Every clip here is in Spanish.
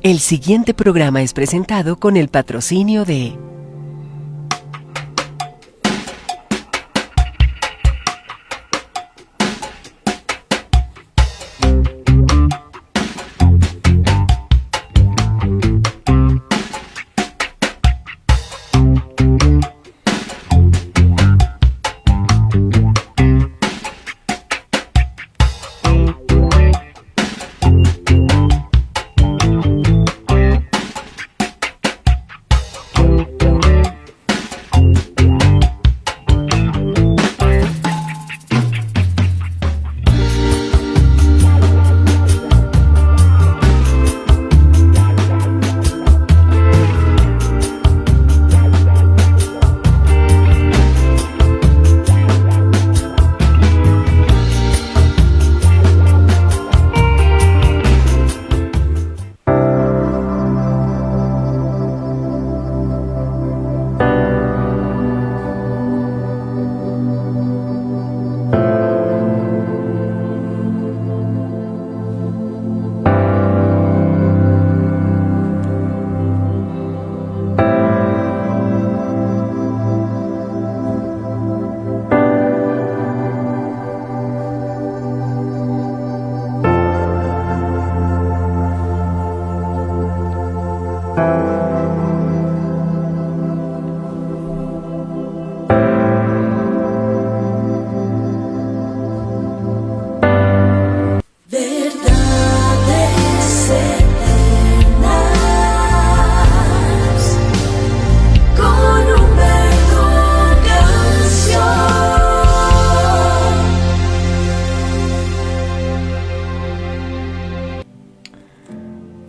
El siguiente programa es presentado con el patrocinio de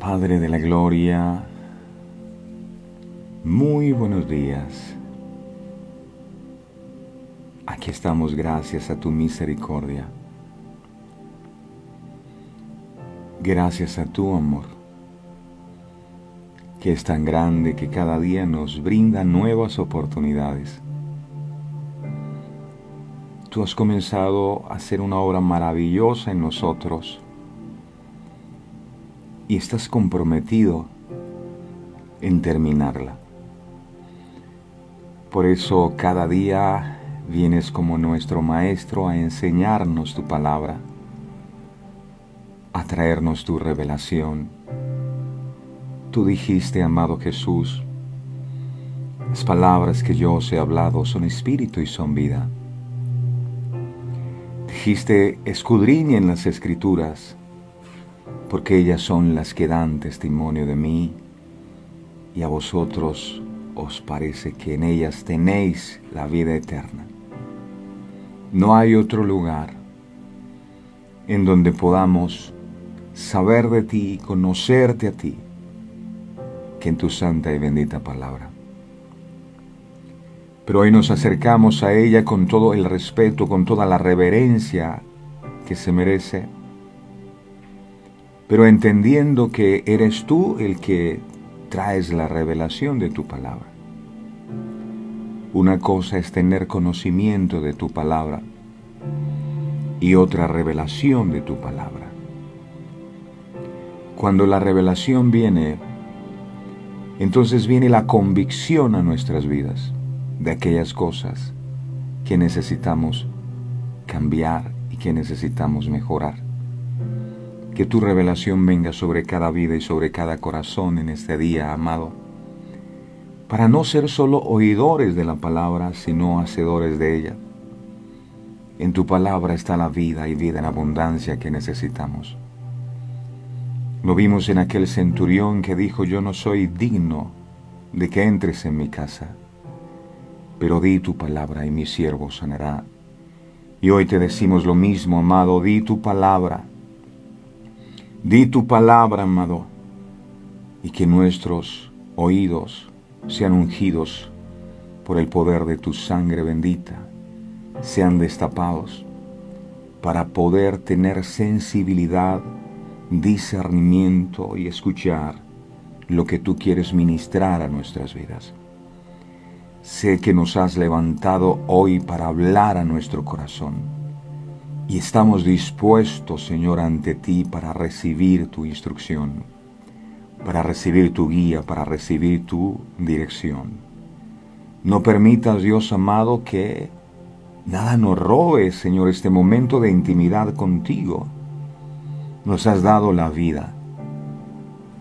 Padre de la Gloria, muy buenos días. Aquí estamos gracias a tu misericordia, gracias a tu amor, que es tan grande que cada día nos brinda nuevas oportunidades. Tú has comenzado a hacer una obra maravillosa en nosotros y estás comprometido en terminarla. Por eso cada día vienes como nuestro Maestro a enseñarnos tu palabra, a traernos tu revelación. Tú dijiste, amado Jesús, las palabras que yo os he hablado son espíritu y son vida. Dijiste, escudriñen las Escrituras, porque ellas son las que dan testimonio de mí, y a vosotros os parece que en ellas tenéis la vida eterna. No hay otro lugar en donde podamos saber de ti y conocerte a ti que en tu santa y bendita palabra. Pero hoy nos acercamos a ella con todo el respeto, con toda la reverencia que se merece, pero entendiendo que eres tú el que traes la revelación de tu palabra. Una cosa es tener conocimiento de tu palabra y otra revelación de tu palabra. Cuando la revelación viene, entonces viene la convicción a nuestras vidas de aquellas cosas que necesitamos cambiar y que necesitamos mejorar. Que tu revelación venga sobre cada vida y sobre cada corazón en este día, amado, para no ser solo oidores de la palabra, sino hacedores de ella. En tu palabra está la vida y vida en abundancia que necesitamos. Lo vimos en aquel centurión que dijo, yo no soy digno de que entres en mi casa, pero di tu palabra y mi siervo sanará. Y hoy te decimos lo mismo, amado, di tu palabra. Di tu palabra, amado, y que nuestros oídos sean ungidos por el poder de tu sangre bendita, sean destapados para poder tener sensibilidad, discernimiento y escuchar lo que tú quieres ministrar a nuestras vidas. Sé que nos has levantado hoy para hablar a nuestro corazón. Y estamos dispuestos, Señor, ante ti para recibir tu instrucción. para recibir tu guía, para recibir tu dirección. No permitas, Dios amado, que nada nos robe, Señor, este momento de intimidad contigo. Nos has dado la vida.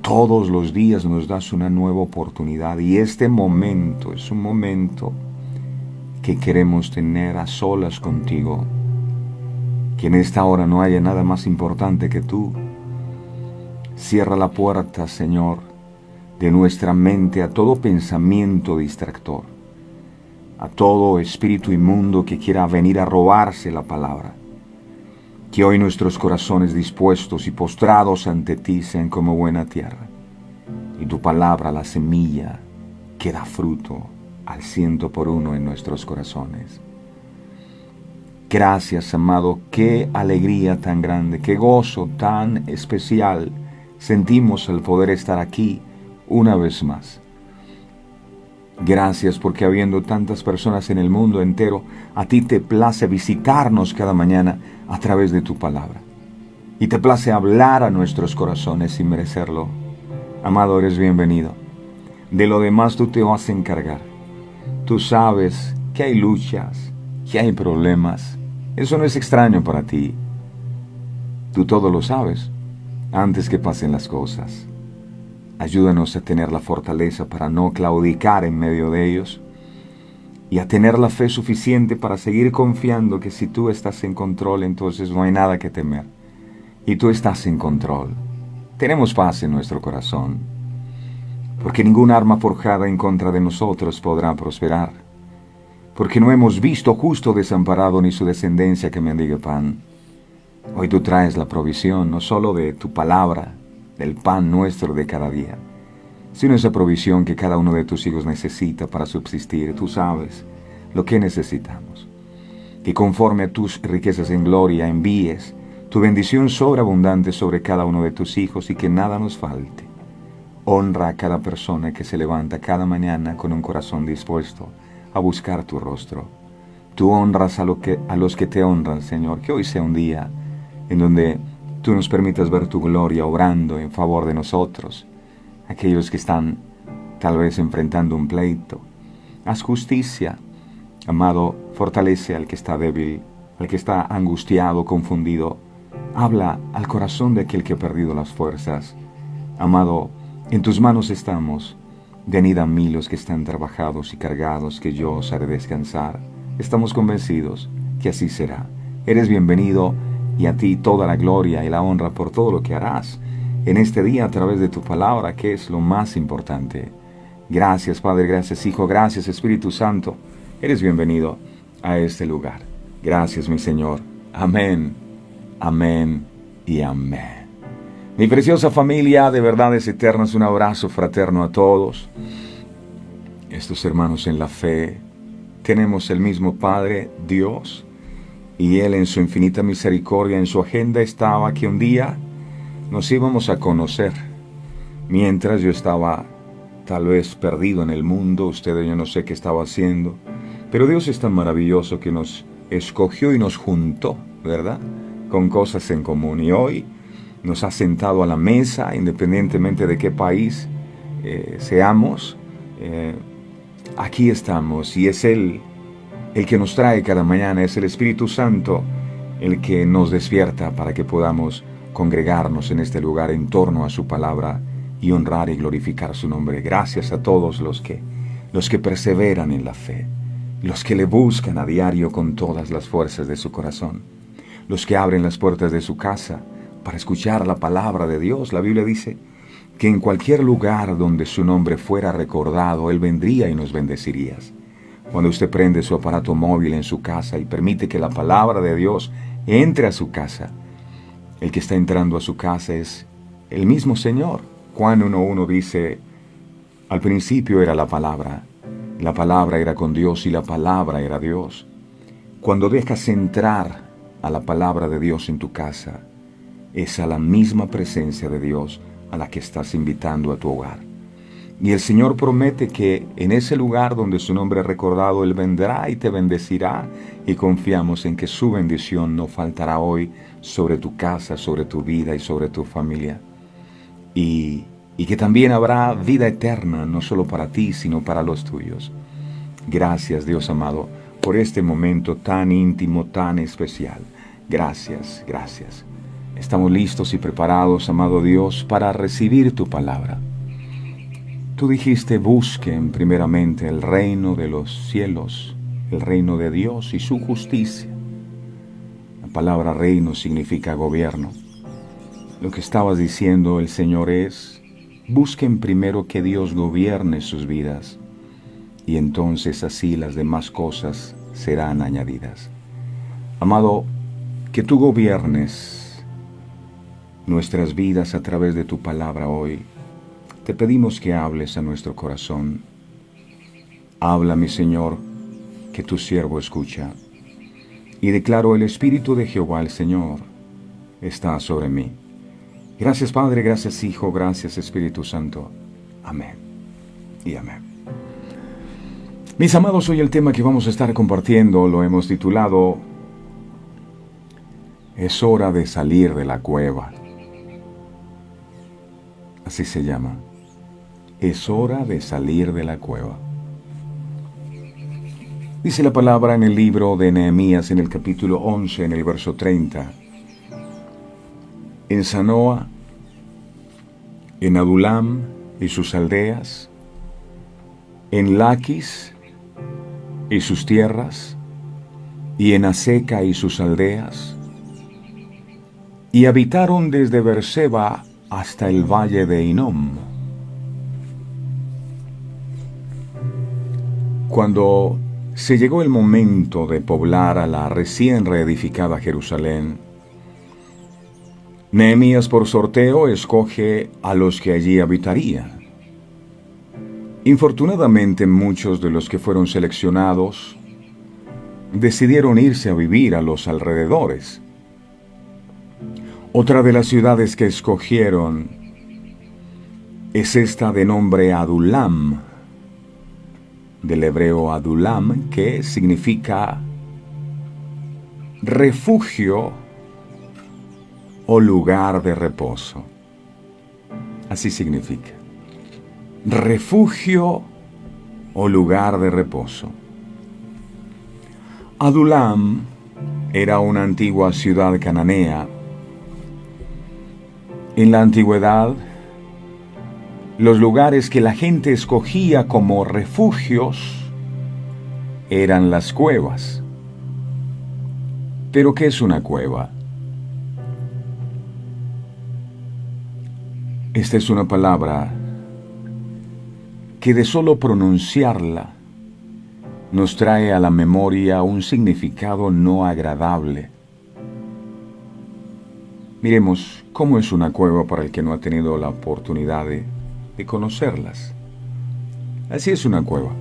Todos los días nos das una nueva oportunidad y este momento es un momento que queremos tener a solas contigo. Que en esta hora no haya nada más importante que tú. Cierra la puerta, Señor, de nuestra mente a todo pensamiento distractor, a todo espíritu inmundo que quiera venir a robarse la palabra. Que hoy nuestros corazones dispuestos y postrados ante ti sean como buena tierra, y tu palabra, la semilla, que da fruto al 100% en nuestros corazones. Gracias, amado, qué alegría tan grande, qué gozo tan especial sentimos al poder estar aquí una vez más. Gracias porque habiendo tantas personas en el mundo entero, a ti te place visitarnos cada mañana a través de tu palabra. Y te place hablar a nuestros corazones sin merecerlo. Amado, eres bienvenido. De lo demás tú te vas a encargar. Tú sabes que hay luchas, que hay problemas. Eso no es extraño para ti. Tú todo lo sabes antes que pasen las cosas. Ayúdanos a tener la fortaleza para no claudicar en medio de ellos y a tener la fe suficiente para seguir confiando que si tú estás en control, entonces no hay nada que temer. Y tú estás en control. Tenemos paz en nuestro corazón, porque ninguna arma forjada en contra de nosotros podrá prosperar, porque no hemos visto justo desamparado ni su descendencia que mendigue pan. Hoy tú traes la provisión, no solo de tu palabra, del pan nuestro de cada día, sino esa provisión que cada uno de tus hijos necesita para subsistir. Tú sabes lo que necesitamos. Que conforme a tus riquezas en gloria envíes tu bendición sobreabundante sobre cada uno de tus hijos y que nada nos falte. Honra a cada persona que se levanta cada mañana con un corazón dispuesto a buscar tu rostro. Tú honras a los que te honran, Señor. Que hoy sea un día en donde tú nos permitas ver tu gloria obrando en favor de nosotros, aquellos que están tal vez enfrentando un pleito. Haz justicia, amado, fortalece al que está débil, al que está angustiado, confundido. Habla al corazón de aquel que ha perdido las fuerzas. Amado, en tus manos estamos. Venid a mí los que están trabajados y cargados, que yo os haré descansar. Estamos convencidos que así será. Eres bienvenido y a ti toda la gloria y la honra por todo lo que harás en este día a través de tu palabra, que es lo más importante. Gracias, Padre, gracias, Hijo, gracias, Espíritu Santo. Eres bienvenido a este lugar. Gracias, mi Señor. Amén, amén y amén. Mi preciosa familia de verdades eternas, un abrazo fraterno a todos. Estos hermanos en la fe, tenemos el mismo Padre, Dios, y Él en su infinita misericordia, en su agenda estaba que un día nos íbamos a conocer. Mientras yo estaba tal vez perdido en el mundo, ustedes yo no sé qué estaba haciendo, pero Dios es tan maravilloso que nos escogió y nos juntó, ¿verdad? Con cosas en común. Y hoy nos ha sentado a la mesa, independientemente de qué país seamos. Aquí estamos y es Él el que nos trae cada mañana, es el Espíritu Santo el que nos despierta para que podamos congregarnos en este lugar en torno a su palabra y honrar y glorificar su nombre. Gracias a todos los que perseveran en la fe, los que le buscan a diario con todas las fuerzas de su corazón, los que abren las puertas de su casa para escuchar la palabra de Dios. La Biblia dice que en cualquier lugar donde su nombre fuera recordado, Él vendría y nos bendeciría. Cuando usted prende su aparato móvil en su casa y permite que la palabra de Dios entre a su casa, el que está entrando a su casa es el mismo Señor. Juan 1:1 dice, al principio era la palabra era con Dios y la palabra era Dios. Cuando dejas entrar a la palabra de Dios en tu casa, es a la misma presencia de Dios a la que estás invitando a tu hogar. Y el Señor promete que en ese lugar donde su nombre es recordado, Él vendrá y te bendecirá, y confiamos en que su bendición no faltará hoy sobre tu casa, sobre tu vida y sobre tu familia. Y y que también habrá vida eterna, no solo para ti, sino para los tuyos. Gracias, Dios amado, por este momento tan íntimo, tan especial. Gracias, gracias. Estamos listos y preparados, amado Dios, para recibir tu palabra. Tú dijiste, busquen primeramente el reino de los cielos, el reino de Dios y su justicia. La palabra reino significa gobierno. Lo que estabas diciendo el Señor es, busquen primero que Dios gobierne sus vidas, y entonces así las demás cosas serán añadidas. Amado, que tú gobiernes nuestras vidas a través de tu palabra hoy. Te pedimos que hables a nuestro corazón. Habla, mi Señor, que tu siervo escucha. Y declaro, el Espíritu de Jehová, el Señor, está sobre mí. Gracias, Padre, gracias, Hijo, gracias, Espíritu Santo. Amén y amén. Mis amados, hoy el tema que vamos a estar compartiendo lo hemos titulado Es hora de salir de la cueva. Así se llama. Es hora de salir de la cueva. Dice la palabra en el libro de Nehemías, en el capítulo 11, en el verso 30. En Zanoa, en Adulam y sus aldeas, en Laquis y sus tierras, y en Aseca y sus aldeas, y habitaron desde Beerseba hasta el valle de Hinnom. Cuando se llegó el momento de poblar a la recién reedificada Jerusalén, Nehemías por sorteo escoge a los que allí habitarían. Infortunadamente, muchos de los que fueron seleccionados decidieron irse a vivir a los alrededores. Otra de las ciudades que escogieron es esta de nombre Adulam, del hebreo Adulam, que significa refugio o lugar de reposo. Así significa. Refugio o lugar de reposo. Adulam era una antigua ciudad cananea. En la antigüedad, los lugares que la gente escogía como refugios eran las cuevas. ¿Pero qué es una cueva? Esta es una palabra que de solo pronunciarla nos trae a la memoria un significado no agradable. Miremos cómo es una cueva para el que no ha tenido la oportunidad de conocerlas. Así es una cueva.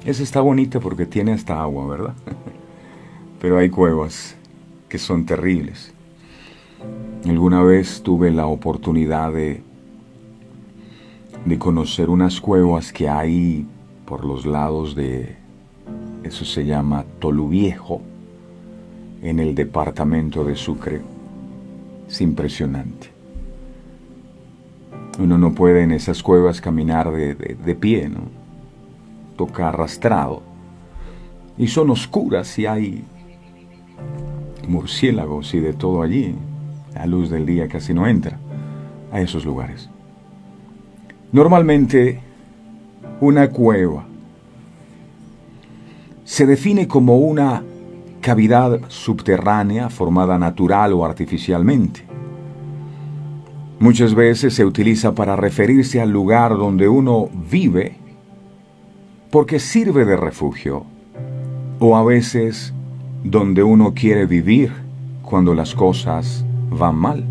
Esa está bonita porque tiene hasta agua, ¿verdad? Pero hay cuevas que son terribles. Alguna vez tuve la oportunidad de conocer unas cuevas que hay por los lados de, eso se llama Tolú Viejo, en el departamento de Sucre. Es impresionante. Uno no puede en esas cuevas caminar de pie, ¿no? Toca arrastrado. Y son oscuras y hay murciélagos y de todo allí. La luz del día casi no entra a esos lugares. Normalmente, una cueva se define como una cavidad subterránea formada natural o artificialmente. Muchas veces se utiliza para referirse al lugar donde uno vive porque sirve de refugio, o a veces donde uno quiere vivir cuando las cosas van mal.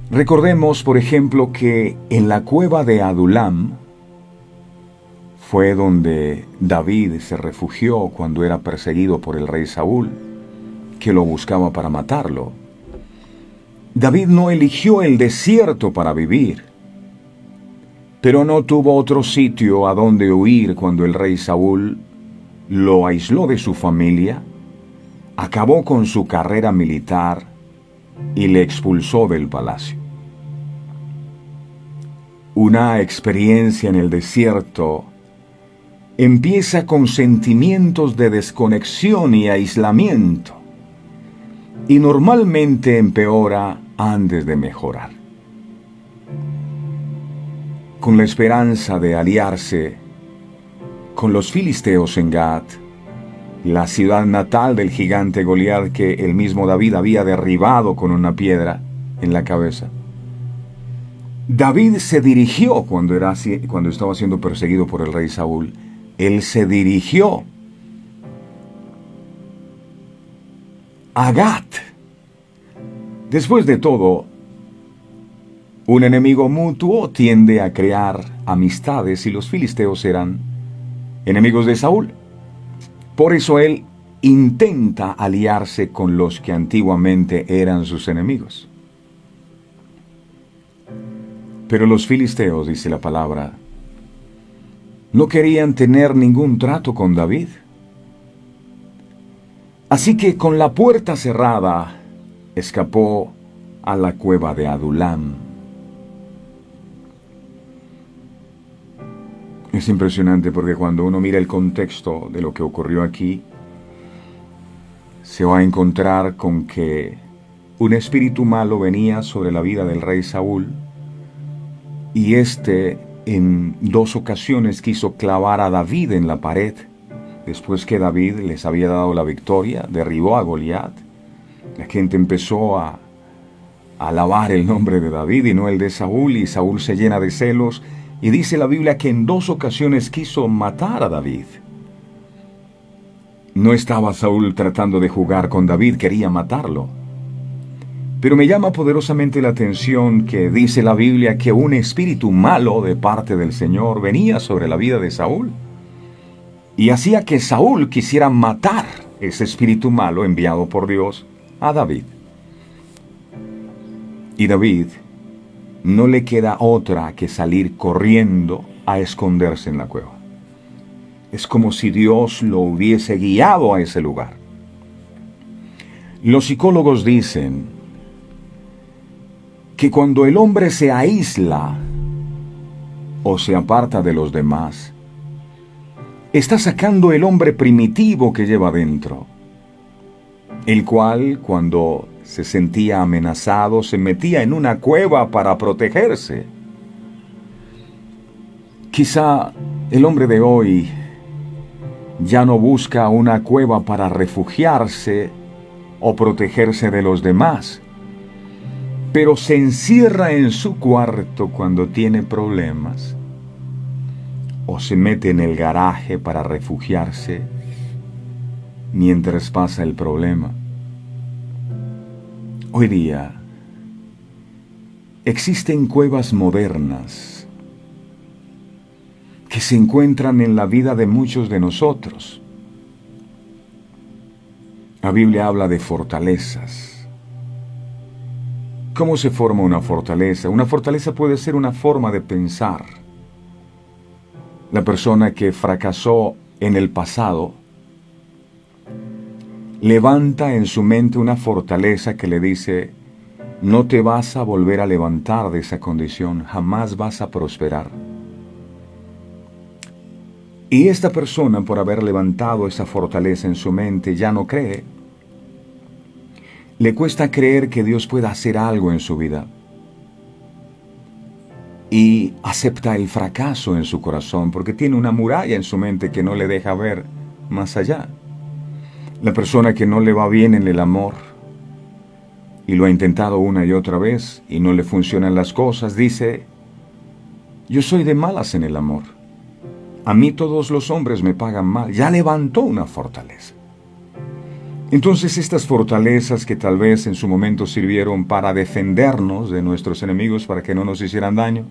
Recordemos, por ejemplo, que en la cueva de Adulam fue donde David se refugió cuando era perseguido por el rey Saúl, que lo buscaba para matarlo. David no eligió el desierto para vivir, pero no tuvo otro sitio a donde huir cuando el rey Saúl lo aisló de su familia, acabó con su carrera militar y le expulsó del palacio. una experiencia en el desierto empieza con sentimientos de desconexión y aislamiento, y normalmente empeora antes de mejorar. Con la esperanza de aliarse con los filisteos en Gat, la ciudad natal del gigante Goliat que el mismo David había derribado con una piedra en la cabeza, David se dirigió cuando estaba siendo perseguido por el rey Saúl. Él se dirigió a Gat. Después de todo, un enemigo mutuo tiende a crear amistades y los filisteos eran enemigos de Saúl. Por eso él intenta aliarse con los que antiguamente eran sus enemigos. Pero los filisteos, dice la palabra, no querían tener ningún trato con David. Así que con la puerta cerrada, escapó a la cueva de Adulam. Es impresionante porque cuando uno mira el contexto de lo que ocurrió aquí, se va a encontrar con que un espíritu malo venía sobre la vida del rey Saúl, y en 2 ocasiones quiso clavar a David en la pared. Después que David les había dado la victoria, derribó a Goliat. La gente empezó a alabar el nombre de David y no el de Saúl, y Saúl se llena de celos, y dice la Biblia que en 2 ocasiones quiso matar a David. No estaba Saúl tratando de jugar con David, quería matarlo. Pero me llama poderosamente la atención que dice la Biblia que un espíritu malo de parte del Señor venía sobre la vida de Saúl y hacía que Saúl quisiera matar ese espíritu malo enviado por Dios a David. Y David no le queda otra que salir corriendo a esconderse en la cueva. Es como si Dios lo hubiese guiado a ese lugar. Los psicólogos dicen que cuando el hombre se aísla o se aparta de los demás, está sacando el hombre primitivo que lleva dentro, el cual, cuando se sentía amenazado, se metía en una cueva para protegerse. Quizá el hombre de hoy ya no busca una cueva para refugiarse o protegerse de los demás, pero se encierra en su cuarto cuando tiene problemas, o se mete en el garaje para refugiarse mientras pasa el problema. Hoy día existen cuevas modernas que se encuentran en la vida de muchos de nosotros. La Biblia habla de fortalezas. ¿Cómo se forma una fortaleza? Una fortaleza puede ser una forma de pensar. La persona que fracasó en el pasado levanta en su mente una fortaleza que le dice: no te vas a volver a levantar de esa condición, jamás vas a prosperar. Y esta persona, por haber levantado esa fortaleza en su mente, ya no cree. Le cuesta creer que Dios pueda hacer algo en su vida. Y acepta el fracaso en su corazón porque tiene una muralla en su mente que no le deja ver más allá. La persona que no le va bien en el amor y lo ha intentado una y otra vez y no le funcionan las cosas, dice: yo soy de malas en el amor. A mí todos los hombres me pagan mal. Ya levantó una fortaleza. Entonces estas fortalezas que tal vez en su momento sirvieron para defendernos de nuestros enemigos, para que no nos hicieran daño,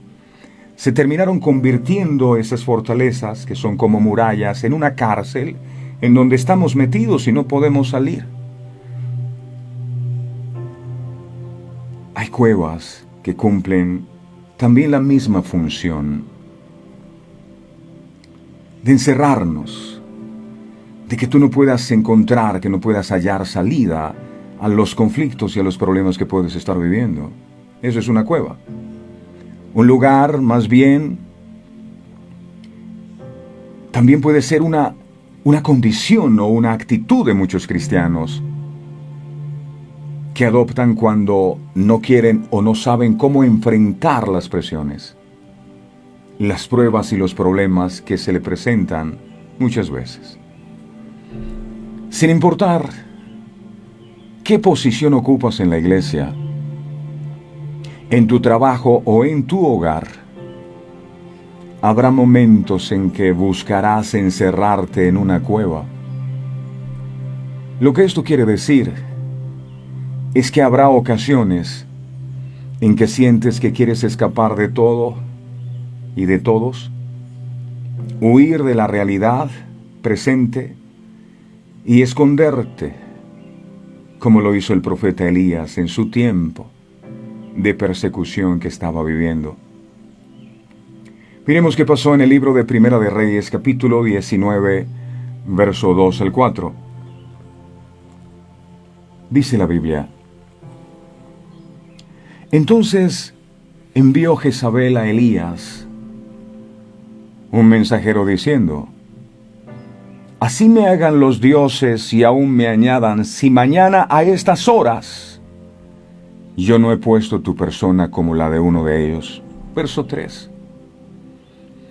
se terminaron convirtiendo esas fortalezas, que son como murallas, en una cárcel en donde estamos metidos y no podemos salir. Hay cuevas que cumplen también la misma función de encerrarnos, de que tú no puedas encontrar, que no puedas hallar salida a los conflictos y a los problemas que puedes estar viviendo. Eso es una cueva. Un lugar, más bien, también puede ser una condición o una actitud de muchos cristianos que adoptan cuando no quieren o no saben cómo enfrentar las presiones, las pruebas y los problemas que se le presentan muchas veces. Sin importar qué posición ocupas en la iglesia, en tu trabajo o en tu hogar, habrá momentos en que buscarás encerrarte en una cueva. Lo que esto quiere decir es que habrá ocasiones en que sientes que quieres escapar de todo y de todos, huir de la realidad presente y esconderte, como lo hizo el profeta Elías en su tiempo de persecución que estaba viviendo. Miremos qué pasó en el libro de Primera de Reyes, capítulo 19, verso 2 al 4. Dice la Biblia: Entonces envió Jezabel a Elías, un mensajero, diciendo: Así me hagan los dioses y aún me añadan, si mañana a estas horas yo no he puesto tu persona como la de uno de ellos. Verso 3.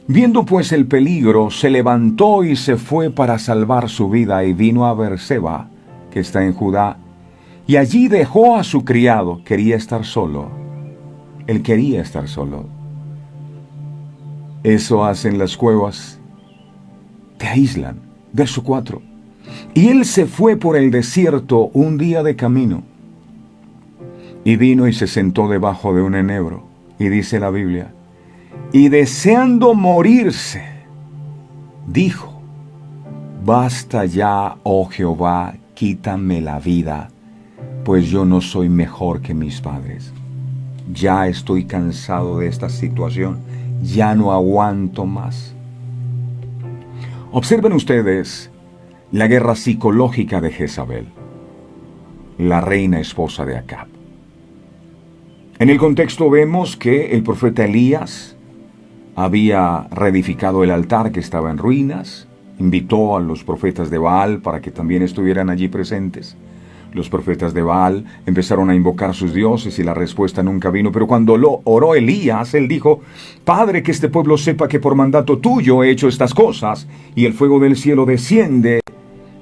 Viendo pues el peligro, se levantó y se fue para salvar su vida, y vino a Beerseba, que está en Judá, y allí dejó a su criado. Quería estar solo. Él quería estar solo. Eso hacen las cuevas. Te aíslan. Verso 4. Y él se fue por el desierto un día de camino, y vino y se sentó debajo de un enebro. Y dice la Biblia: y deseando morirse, dijo: Basta ya, oh Jehová, quítame la vida, pues yo no soy mejor que mis padres. Ya estoy cansado de esta situación, ya no aguanto más. Observen ustedes la guerra psicológica de Jezabel, la reina esposa de Acab. En el contexto vemos que el profeta Elías había reedificado el altar que estaba en ruinas, invitó a los profetas de Baal para que también estuvieran allí presentes. Los profetas de Baal empezaron a invocar a sus dioses y la respuesta nunca vino. Pero cuando lo oró Elías, él dijo: Padre, que este pueblo sepa que por mandato tuyo he hecho estas cosas. Y el fuego del cielo desciende,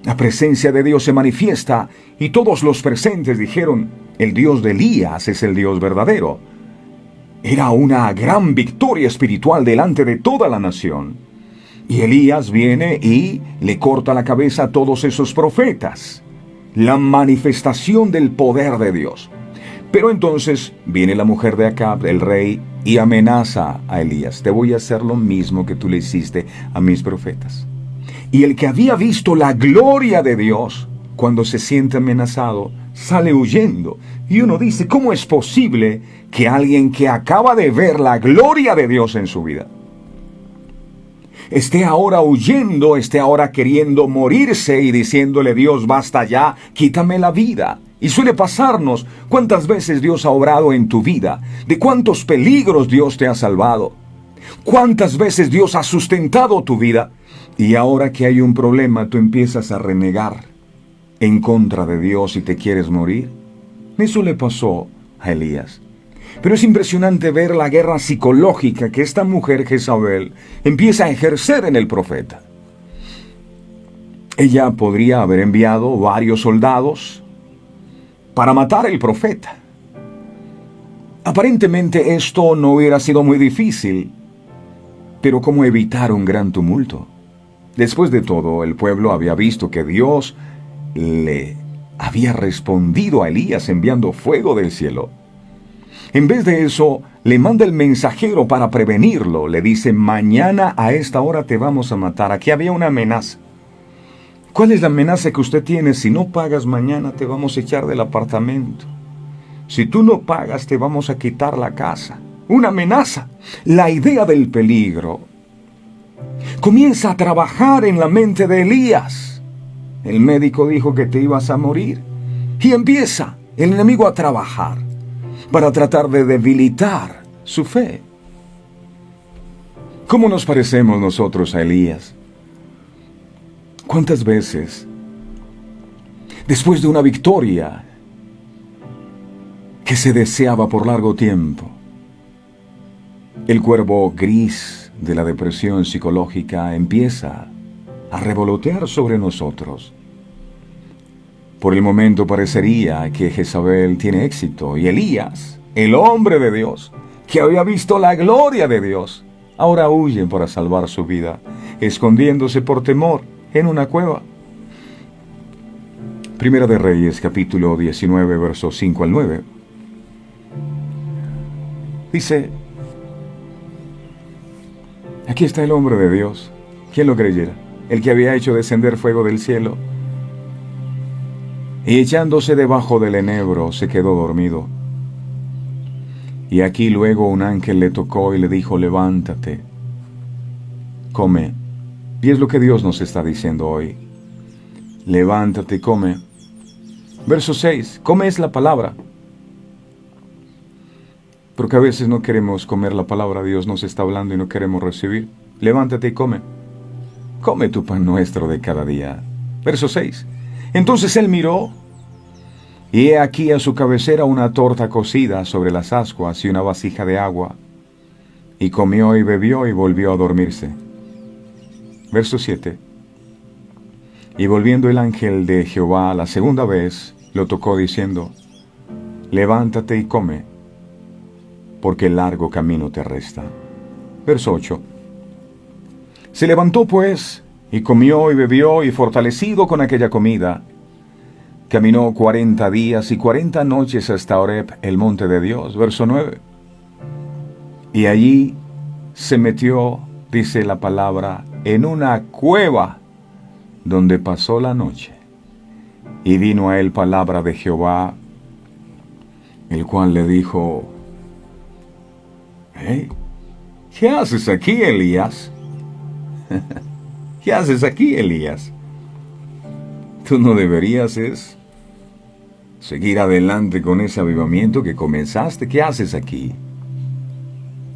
la presencia de Dios se manifiesta. Y todos los presentes dijeron: el Dios de Elías es el Dios verdadero. Era una gran victoria espiritual delante de toda la nación. Y Elías viene y le corta la cabeza a todos esos profetas. La manifestación del poder de Dios. Pero entonces viene la mujer de Acab, el rey, y amenaza a Elías: te voy a hacer lo mismo que tú le hiciste a mis profetas. Y el que había visto la gloria de Dios, cuando se siente amenazado, sale huyendo. Y uno dice: ¿cómo es posible que alguien que acaba de ver la gloria de Dios en su vida esté ahora huyendo, esté ahora queriendo morirse y diciéndole: Dios, basta ya, quítame la vida? Y suele pasarnos. ¿Cuántas veces Dios ha obrado en tu vida? ¿De cuántos peligros Dios te ha salvado? ¿Cuántas veces Dios ha sustentado tu vida? Y ahora que hay un problema, tú empiezas a renegar en contra de Dios y te quieres morir. Eso le pasó a Elías. Pero es impresionante ver la guerra psicológica que esta mujer Jezabel empieza a ejercer en el profeta. Ella podría haber enviado varios soldados para matar al profeta. Aparentemente esto no hubiera sido muy difícil, pero ¿cómo evitar un gran tumulto? Después de todo, el pueblo había visto que Dios le había respondido a Elías enviando fuego del cielo. En vez de eso, le manda el mensajero para prevenirlo. Le dice: mañana a esta hora te vamos a matar. Aquí había una amenaza. ¿Cuál es la amenaza que usted tiene? Si no pagas mañana te vamos a echar del apartamento. Si tú no pagas te vamos a quitar la casa. Una amenaza. La idea del peligro comienza a trabajar en la mente de Elías. El médico dijo que te ibas a morir. Y empieza el enemigo a trabajar para tratar de debilitar su fe. ¿Cómo nos parecemos nosotros a Elías? ¿Cuántas veces, después de una victoria que se deseaba por largo tiempo, el cuervo gris de la depresión psicológica empieza a revolotear sobre nosotros? Por el momento parecería que Jezabel tiene éxito y Elías, el hombre de Dios, que había visto la gloria de Dios, ahora huye para salvar su vida, escondiéndose por temor en una cueva. Primera de Reyes, capítulo 19, versos 5 al 9. Dice: aquí está el hombre de Dios. ¿Quién lo creyera? El que había hecho descender fuego del cielo. Y echándose debajo del enebro, se quedó dormido. Y aquí luego un ángel le tocó y le dijo: levántate, come. Y es lo que Dios nos está diciendo hoy. Levántate, come. Verso 6. Come es la palabra. Porque a veces no queremos comer la palabra. Dios nos está hablando y no queremos recibir. Levántate y come. Come tu pan nuestro de cada día. Verso 6. Entonces él miró, y he aquí a su cabecera una torta cocida sobre las ascuas y una vasija de agua. Y comió y bebió y volvió a dormirse. Verso 7. Y volviendo el ángel de Jehová la segunda vez, lo tocó diciendo: levántate y come, porque el largo camino te resta. Verso 8. Se levantó pues, y comió y bebió, y fortalecido con aquella comida, caminó 40 días y 40 noches hasta Horeb, el monte de Dios. Verso 9. Y allí se metió, dice la palabra, en una cueva, donde pasó la noche. Y vino a él palabra de Jehová, el cual le dijo: hey, ¿qué haces aquí, Elías? ¿Qué haces aquí, Elías? Tú no deberías seguir adelante con ese avivamiento que comenzaste. ¿Qué haces aquí?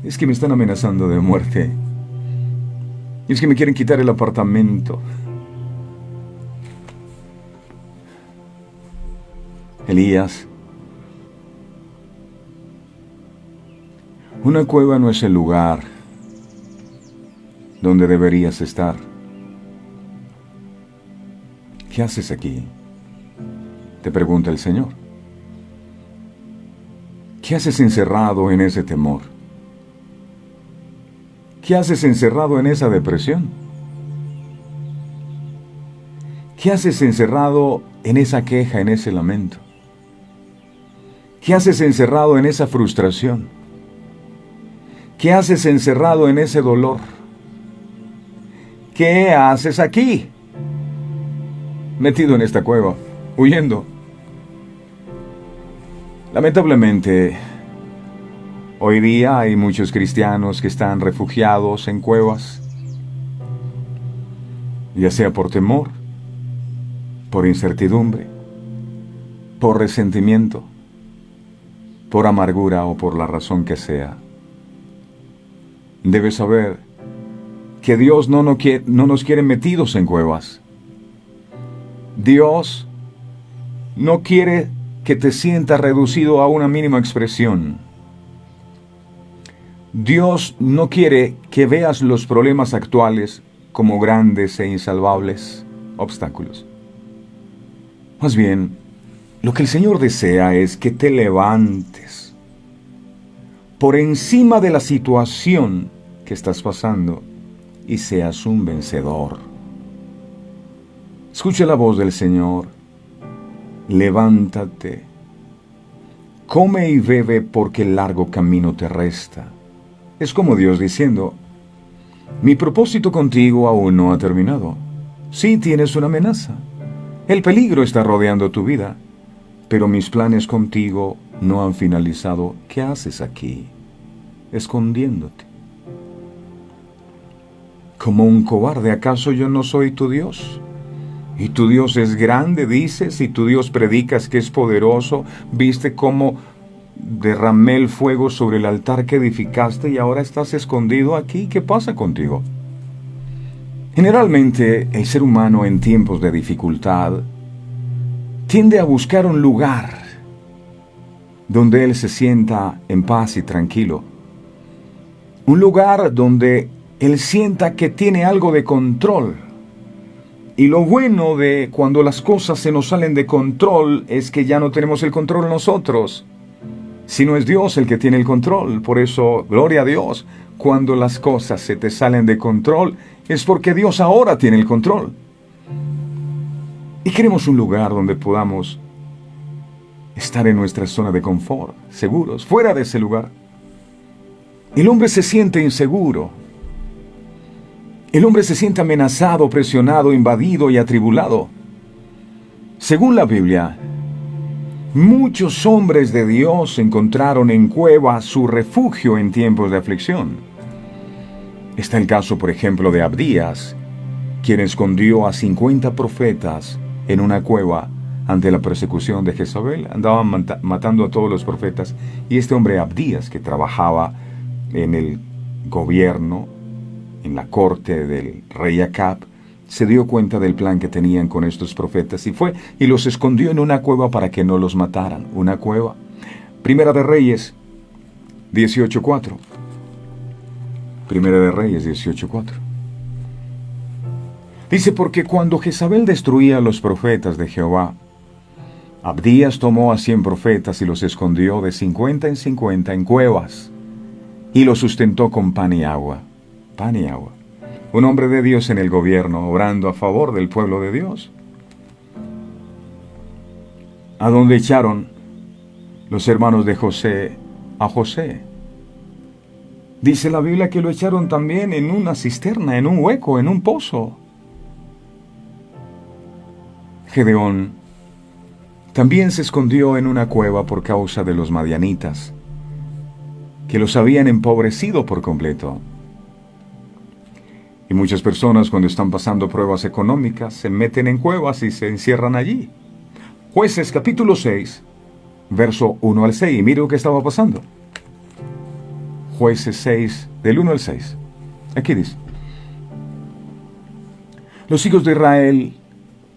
Es que me están amenazando de muerte. Es que me quieren quitar el apartamento. Elías, una cueva no es el lugar donde deberías estar. ¿Qué haces aquí?, te pregunta el Señor. ¿Qué haces encerrado en ese temor? ¿Qué haces encerrado en esa depresión? ¿Qué haces encerrado en esa queja, en ese lamento? ¿Qué haces encerrado en esa frustración? ¿Qué haces encerrado en ese dolor? ¿Qué haces aquí, metido en esta cueva, huyendo? Lamentablemente, hoy día hay muchos cristianos que están refugiados en cuevas, ya sea por temor, por incertidumbre, por resentimiento, por amargura o por la razón que sea. Debes saber que Dios no nos quiere metidos en cuevas. Dios no quiere que te sientas reducido a una mínima expresión. Dios no quiere que veas los problemas actuales como grandes e insalvables obstáculos. Más bien, lo que el Señor desea es que te levantes por encima de la situación que estás pasando y seas un vencedor. Escucha la voz del Señor. Levántate, come y bebe porque el largo camino te resta. Es como Dios diciendo: mi propósito contigo aún no ha terminado. Sí tienes una amenaza. El peligro está rodeando tu vida, pero mis planes contigo no han finalizado. ¿Qué haces aquí, escondiéndote? Como un cobarde, ¿acaso yo no soy tu Dios? Y tu Dios es grande, dices, y tu Dios predicas que es poderoso. ¿Viste cómo derramé el fuego sobre el altar que edificaste y ahora estás escondido aquí. ¿Qué pasa contigo? Generalmente, el ser humano en tiempos de dificultad tiende a buscar un lugar donde él se sienta en paz y tranquilo. Un lugar donde él sienta que tiene algo de control. Y lo bueno de cuando las cosas se nos salen de control es que ya no tenemos el control nosotros, sino es Dios el que tiene el control. Por eso, gloria a Dios, cuando las cosas se te salen de control, es porque Dios ahora tiene el control. Y queremos un lugar donde podamos estar en nuestra zona de confort, seguros. Fuera de ese lugar, el hombre se siente inseguro. El hombre se siente amenazado, presionado, invadido y atribulado. Según la Biblia, muchos hombres de Dios encontraron en cuevas su refugio en tiempos de aflicción. Está el caso, por ejemplo, de Abdías, quien escondió a 50 profetas en una cueva ante la persecución de Jezabel. Andaban matando a todos los profetas. Y este hombre Abdías, que trabajaba en el gobierno, en la corte del rey Acab, se dio cuenta del plan que tenían con estos profetas y fue y los escondió en una cueva para que no los mataran. Una cueva. Primera de Reyes 18:4. Primera de Reyes 18:4. Dice, porque cuando Jezabel destruía a los profetas de Jehová, Abdías tomó a 100 profetas y los escondió de 50 en 50 en cuevas y los sustentó con pan y agua. Pan y agua. Un hombre de Dios en el gobierno, obrando a favor del pueblo de Dios. ¿A dónde echaron los hermanos de José a José? Dice la Biblia que lo echaron también en una cisterna, en un hueco, en un pozo. Gedeón también se escondió en una cueva por causa de los madianitas, que los habían empobrecido por completo. Y muchas personas, cuando están pasando pruebas económicas, se meten en cuevas y se encierran allí. Jueces capítulo 6, verso 1 al 6. Y mire lo que estaba pasando. Jueces 6, del 1 al 6. Aquí dice: los hijos de Israel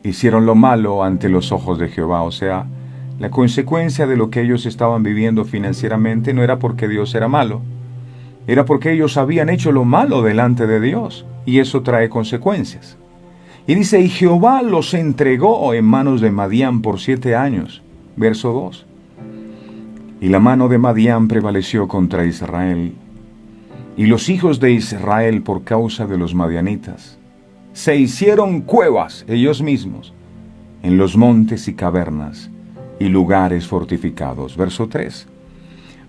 hicieron lo malo ante los ojos de Jehová. O sea, la consecuencia de lo que ellos estaban viviendo financieramente no era porque Dios era malo, era porque ellos habían hecho lo malo delante de Dios, y eso trae consecuencias. Y dice, y Jehová los entregó en manos de Madián por 7 años. Verso 2. Y la mano de Madián prevaleció contra Israel, y los hijos de Israel, por causa de los madianitas, se hicieron cuevas ellos mismos en los montes y cavernas y lugares fortificados. Verso 3.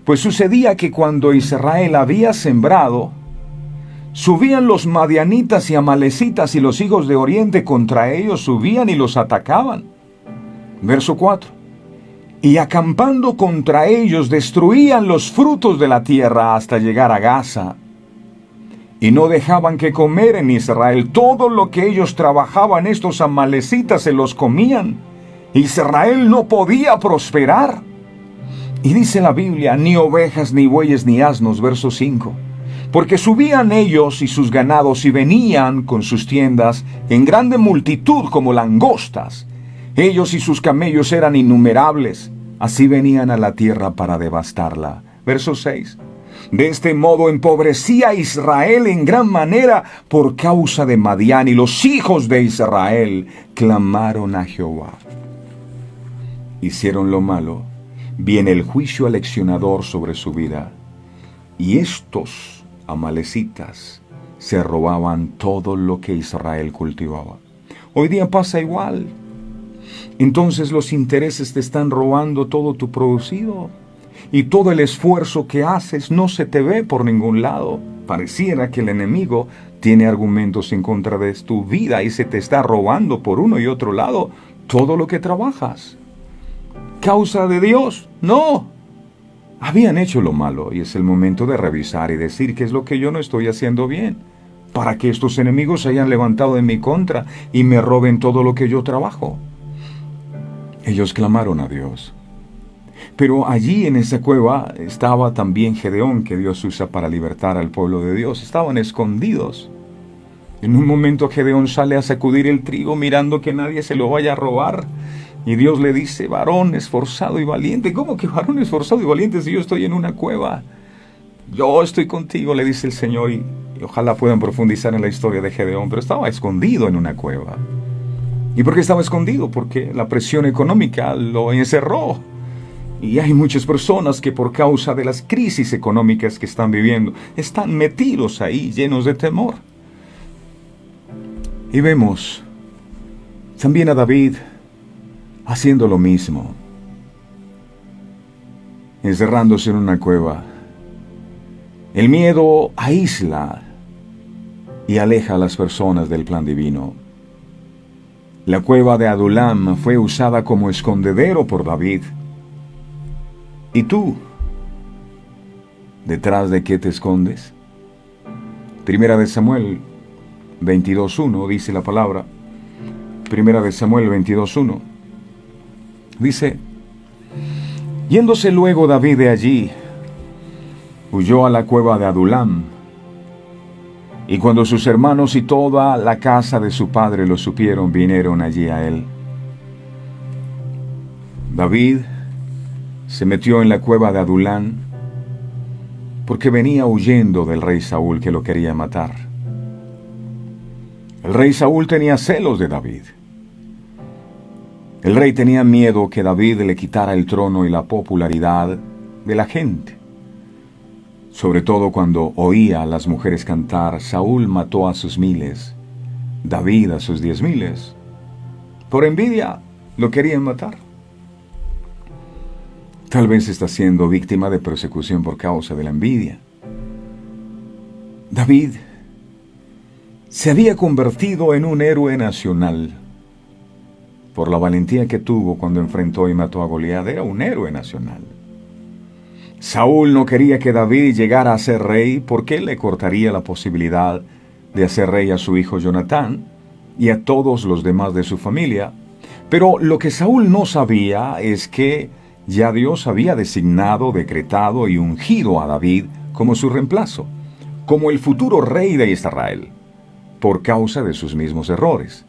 Pues sucedía que cuando Israel había sembrado, subían los madianitas y amalecitas y los hijos de Oriente contra ellos, subían y los atacaban. Verso 4. Y acampando contra ellos destruían los frutos de la tierra hasta llegar a Gaza. Y no dejaban que comer en Israel. Todo lo que ellos trabajaban, estos amalecitas se los comían. Israel no podía prosperar. Y dice la Biblia, ni ovejas, ni bueyes, ni asnos, verso 5. Porque subían ellos y sus ganados y venían con sus tiendas en grande multitud como langostas. Ellos y sus camellos eran innumerables. Así venían a la tierra para devastarla. Verso 6. De este modo empobrecía a Israel en gran manera por causa de Madián, y los hijos de Israel clamaron a Jehová. Hicieron lo malo. Viene el juicio aleccionador sobre su vida. Y estos amalecitas se robaban todo lo que Israel cultivaba. Hoy día pasa igual. Entonces los intereses te están robando todo tu producido. Y todo el esfuerzo que haces no se te ve por ningún lado. Pareciera que el enemigo tiene argumentos en contra de tu vida y se te está robando por uno y otro lado todo lo que trabajas. ¿Causa de Dios? No. Habían hecho lo malo y es el momento de revisar y decir qué es lo que yo no estoy haciendo bien, para que estos enemigos se hayan levantado en mi contra y me roben todo lo que yo trabajo. Ellos clamaron a Dios. Pero allí en esa cueva estaba también Gedeón, que Dios usa para libertar al pueblo de Dios. Estaban escondidos. En un momento Gedeón sale a sacudir el trigo mirando que nadie se lo vaya a robar. Y Dios le dice, varón esforzado y valiente. ¿Cómo que varón esforzado y valiente si yo estoy en una cueva? Yo estoy contigo, le dice el Señor. Y ojalá puedan profundizar en la historia de Gedeón. Pero estaba escondido en una cueva. ¿Y por qué estaba escondido? Porque la presión económica lo encerró. Y hay muchas personas que por causa de las crisis económicas que están viviendo, están metidos ahí, llenos de temor. Y vemos también a David haciendo lo mismo, encerrándose en una cueva. El miedo aísla y aleja a las personas del plan divino. La cueva de Adulam fue usada como escondedero por David. ¿Y tú? ¿Detrás de qué te escondes? Primera de Samuel 22:1 dice la palabra. Primera de Samuel 22:1 dice: yéndose luego David de allí, huyó a la cueva de Adulam. Y cuando sus hermanos y toda la casa de su padre lo supieron, vinieron allí a él. David se metió en la cueva de Adulán porque venía huyendo del rey Saúl, que lo quería matar. El rey Saúl tenía celos de David. El rey tenía miedo que David le quitara el trono y la popularidad de la gente. Sobre todo cuando oía a las mujeres cantar, Saúl mató a sus 1000, David a sus 10,000. Por envidia lo querían matar. Tal vez está siendo víctima de persecución por causa de la envidia. David se había convertido en un héroe nacional por la valentía que tuvo cuando enfrentó y mató a Goliat. Era un héroe nacional. Saúl no quería que David llegara a ser rey porque le cortaría la posibilidad de hacer rey a su hijo Jonatán y a todos los demás de su familia. Pero lo que Saúl no sabía es que ya Dios había designado, decretado y ungido a David como su reemplazo, como el futuro rey de Israel, por causa de sus mismos errores.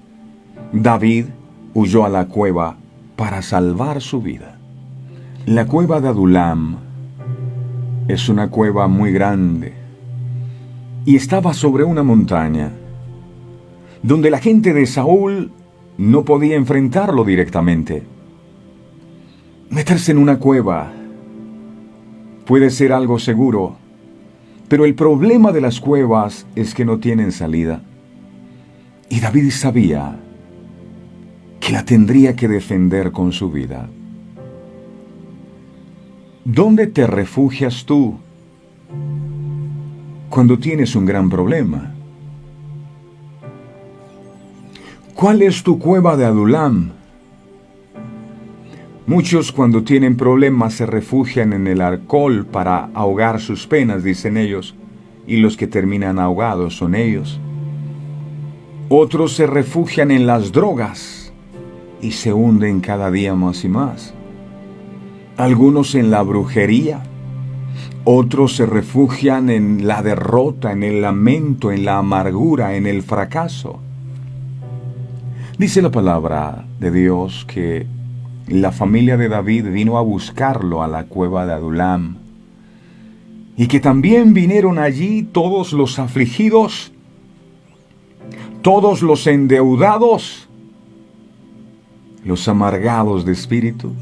David huyó a la cueva para salvar su vida. La cueva de Adulam es una cueva muy grande y estaba sobre una montaña donde la gente de Saúl no podía enfrentarlo directamente. Meterse en una cueva puede ser algo seguro, pero el problema de las cuevas es que no tienen salida. Y David sabía que la tendría que defender con su vida. ¿Dónde te refugias tú cuando tienes un gran problema? ¿Cuál es tu cueva de Adulam? Muchos cuando tienen problemas se refugian en el alcohol para ahogar sus penas, dicen ellos, y los que terminan ahogados son ellos. Otros se refugian en las drogas y se hunden cada día más y más. Algunos en la brujería, otros se refugian en la derrota, en el lamento, en la amargura, en el fracaso. Dice la palabra de Dios que la familia de David vino a buscarlo a la cueva de Adulam, y que también vinieron allí todos los afligidos, todos los endeudados, los amargados de espíritu,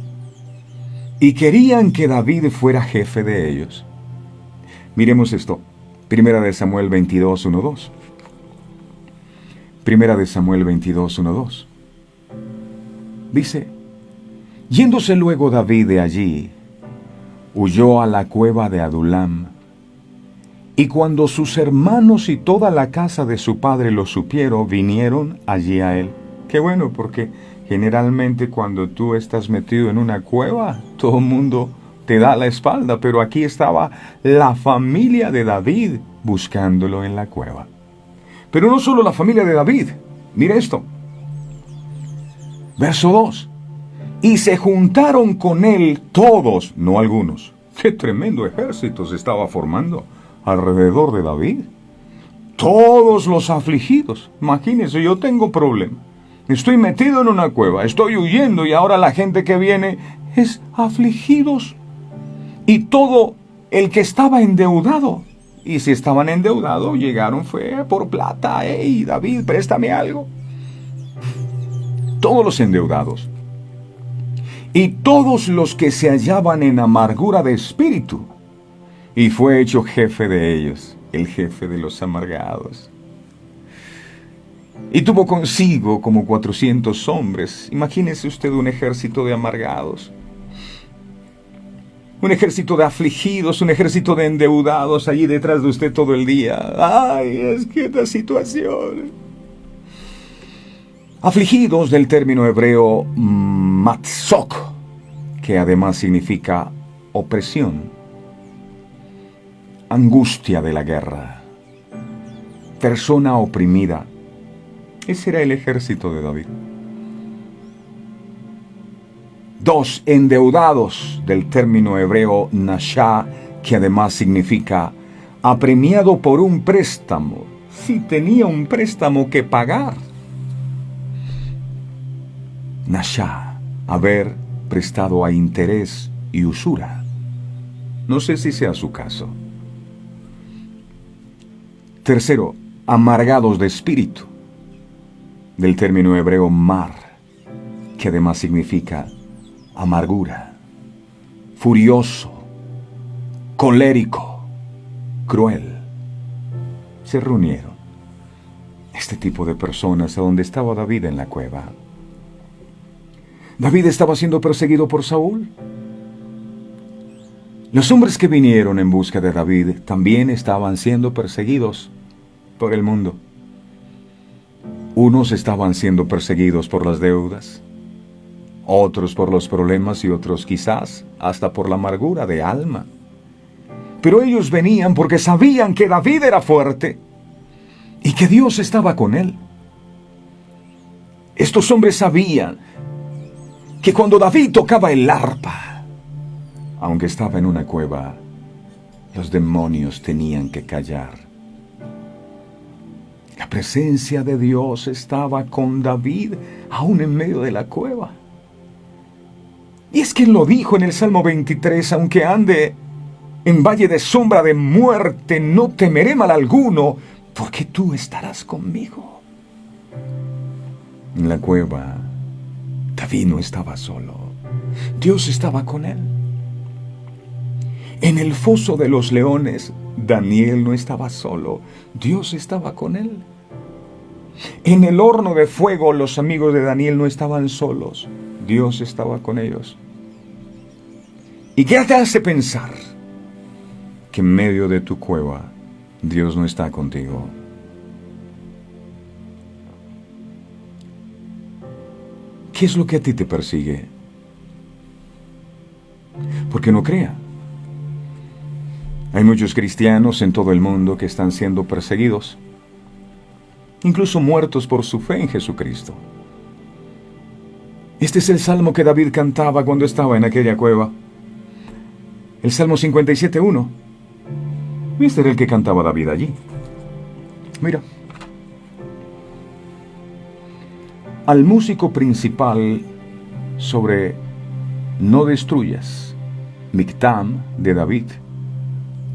y querían que David fuera jefe de ellos. Miremos esto, Primera de Samuel 22:1-2. Primera de Samuel 22:1-2. Dice: yéndose luego David de allí, huyó a la cueva de Adulam. Y cuando sus hermanos y toda la casa de su padre lo supieron, vinieron allí a él. Qué bueno, porque generalmente cuando tú estás metido en una cueva, todo el mundo te da la espalda, pero aquí estaba la familia de David buscándolo en la cueva. Pero no solo la familia de David, mira esto. Verso 2. Y se juntaron con él todos, no algunos. Qué tremendo ejército se estaba formando alrededor de David. Todos los afligidos. Imagínense, yo tengo problema. Estoy metido en una cueva, estoy huyendo y ahora la gente que viene es afligidos. Y todo el que estaba endeudado. Y si estaban endeudados, llegaron fue por plata. Hey, David, préstame algo. Todos los endeudados. Y todos los que se hallaban en amargura de espíritu. Y fue hecho jefe de ellos, el jefe de los amargados. Y tuvo consigo como 400 hombres. Imagínese usted un ejército de amargados. Un ejército de afligidos, un ejército de endeudados allí detrás de usted todo el día. ¡Ay, es que esta situación! Afligidos del término hebreo matzok, que además significa opresión, angustia de la guerra, persona oprimida. Ese era el ejército de David. 2, endeudados, del término hebreo nashá, que además significa apremiado por un préstamo. Si tenía un préstamo que pagar. Nashá, haber prestado a interés y usura. No sé si sea su caso. 3, amargados de espíritu, del término hebreo mar, que además significa amargura, furioso, colérico, cruel. Se reunieron este tipo de personas a donde estaba David en la cueva. David estaba siendo perseguido por Saúl. Los hombres que vinieron en busca de David también estaban siendo perseguidos por el mundo. Unos estaban siendo perseguidos por las deudas, otros por los problemas y otros quizás hasta por la amargura de alma. Pero ellos venían porque sabían que David era fuerte y que Dios estaba con él. Estos hombres sabían que cuando David tocaba el arpa, aunque estaba en una cueva, los demonios tenían que callar. La presencia de Dios estaba con David aún en medio de la cueva. Y es que él lo dijo en el Salmo 23, aunque ande en valle de sombra de muerte, no temeré mal alguno, porque tú estarás conmigo. En la cueva, David no estaba solo. Dios estaba con él. En el foso de los leones, Daniel no estaba solo. Dios estaba con él. En el horno de fuego, los amigos de Daniel no estaban solos. Dios estaba con ellos. ¿Y qué te hace pensar que en medio de tu cueva Dios no está contigo? ¿Qué es lo que a ti te persigue? Porque no crea. Hay muchos cristianos en todo el mundo que están siendo perseguidos, incluso muertos por su fe en Jesucristo. Este es el salmo que David cantaba cuando estaba en aquella cueva. El Salmo 57:1. Este era el que cantaba David allí. Mira. Al músico principal sobre no destruyas, Mictam de David,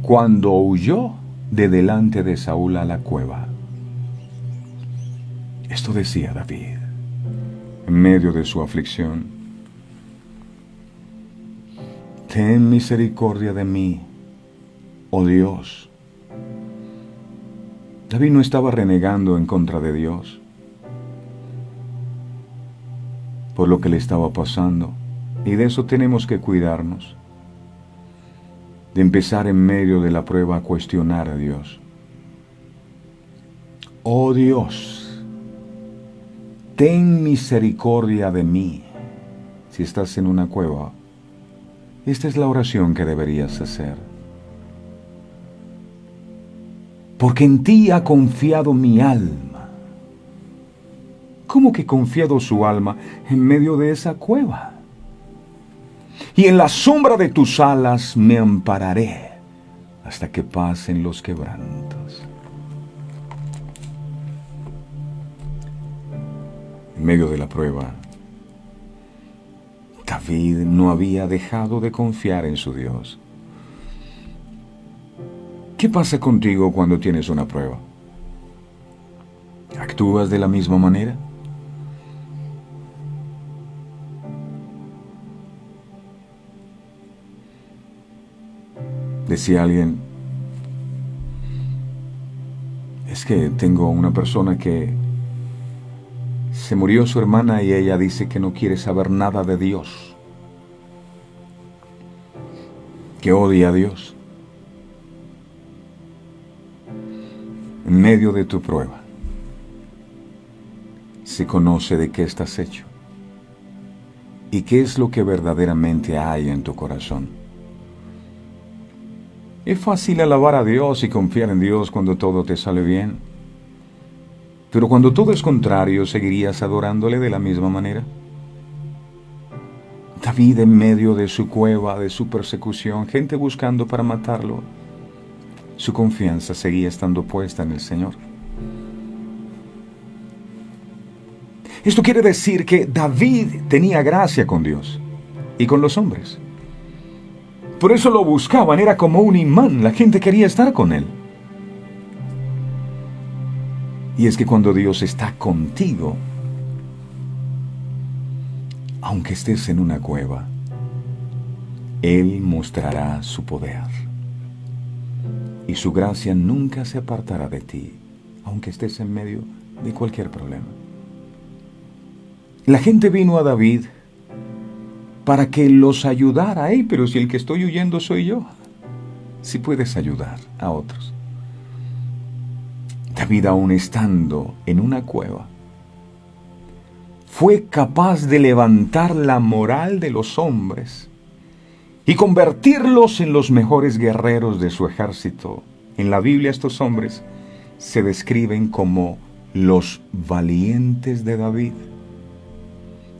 cuando huyó de delante de Saúl a la cueva. Esto decía David en medio de su aflicción. Ten misericordia de mí, oh Dios. David no estaba renegando en contra de Dios por lo que le estaba pasando, y de eso tenemos que cuidarnos, de empezar en medio de la prueba a cuestionar a Dios. Oh Dios, ten misericordia de mí. Si estás en una cueva, esta es la oración que deberías hacer. Porque en ti ha confiado mi alma. ¿Cómo que confiado su alma en medio de esa cueva? y en la sombra de tus alas me ampararé hasta que pasen los quebrantos. En medio de la prueba, David no había dejado de confiar en su Dios. ¿Qué pasa contigo cuando tienes una prueba? ¿Actúas de la misma manera? Decía alguien, es que tengo una persona que se murió su hermana y ella dice que no quiere saber nada de Dios, que odia a Dios. En medio de tu prueba, se conoce de qué estás hecho y qué es lo que verdaderamente hay en tu corazón. Es fácil alabar a Dios y confiar en Dios cuando todo te sale bien. Pero cuando todo es contrario, ¿seguirías adorándole de la misma manera? David, en medio de su cueva, de su persecución, gente buscando para matarlo, su confianza seguía estando puesta en el Señor. Esto quiere decir que David tenía gracia con Dios y con los hombres. Por eso lo buscaban, era como un imán, la gente quería estar con él. Y es que cuando Dios está contigo, aunque estés en una cueva, Él mostrará su poder. Y su gracia nunca se apartará de ti, aunque estés en medio de cualquier problema. La gente vino a David para que los ayudara. Pero si el que estoy huyendo soy yo, si puedes ayudar a otros. David, aún estando en una cueva, fue capaz de levantar la moral de los hombres y convertirlos en los mejores guerreros de su ejército. En la Biblia estos hombres se describen como los valientes de David.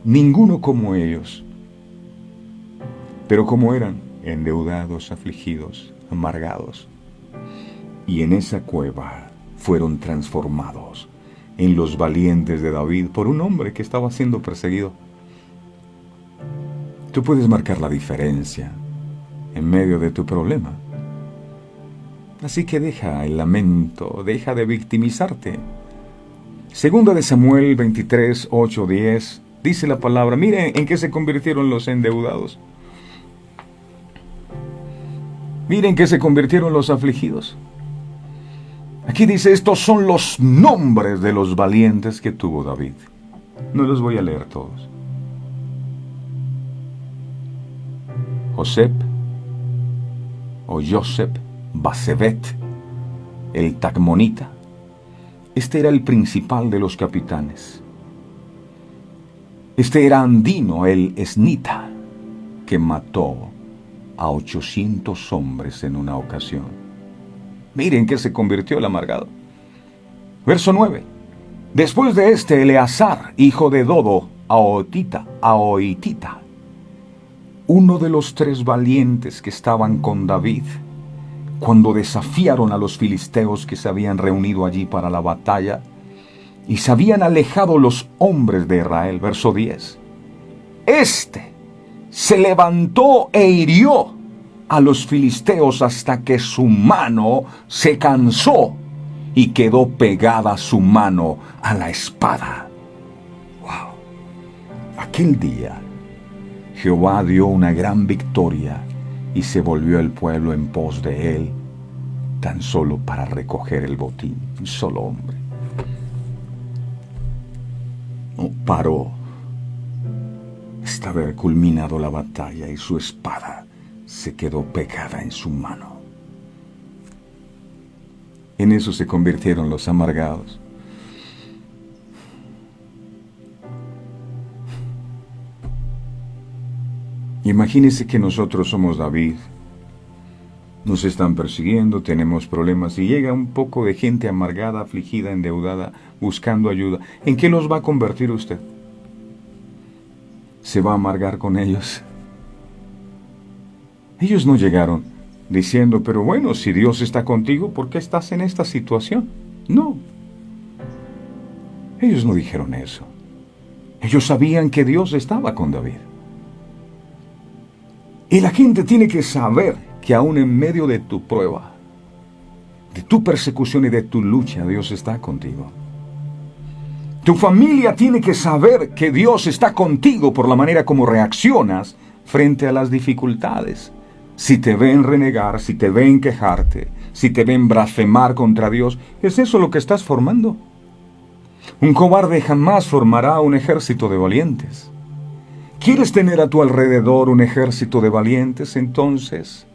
Ninguno como ellos. Pero como eran endeudados, afligidos, amargados, y en esa cueva fueron transformados en los valientes de David por un hombre que estaba siendo perseguido. Tú puedes marcar la diferencia en medio de tu problema. Así que deja el lamento, deja de victimizarte. Segunda de Samuel 23, 8, 10, dice la palabra, miren en qué se convirtieron los endeudados. Miren que se convirtieron los afligidos. Aquí dice, estos son los nombres de los valientes que tuvo David. No los voy a leer todos. Josep, o Josep, Basebet, el Tacmonita. Este era el principal de los capitanes. Este era Andino, el esnita, que mató a 800 hombres en una ocasión. Miren que se convirtió el amargado. Verso 9. Después de este, Eleazar, hijo de Dodo, Ahoitita, uno de los 3 valientes que estaban con David, cuando desafiaron a los filisteos que se habían reunido allí para la batalla, y se habían alejado los hombres de Israel. Verso 10. Este se levantó e hirió a los filisteos hasta que su mano se cansó y quedó pegada su mano a la espada. ¡Wow! Aquel día Jehová dio una gran victoria y se volvió el pueblo en pos de él, tan solo para recoger el botín. Un solo hombre. No paró hasta haber culminado la batalla y su espada se quedó pegada en su mano. En eso se convirtieron los amargados. Imagínense que nosotros somos David. Nos están persiguiendo, tenemos problemas y llega un poco de gente amargada, afligida, endeudada, buscando ayuda. ¿En qué los va a convertir usted? ¿Se va a amargar con ellos? Ellos no llegaron diciendo, pero bueno, si Dios está contigo, ¿por qué estás en esta situación? No. Ellos no dijeron eso. Ellos sabían que Dios estaba con David. Y la gente tiene que saber que aún en medio de tu prueba, de tu persecución y de tu lucha, Dios está contigo. Tu familia tiene que saber que Dios está contigo por la manera como reaccionas frente a las dificultades. Si te ven renegar, si te ven quejarte, si te ven blasfemar contra Dios, ¿es eso lo que estás formando? Un cobarde jamás formará un ejército de valientes. ¿Quieres tener a tu alrededor un ejército de valientes? Entonces,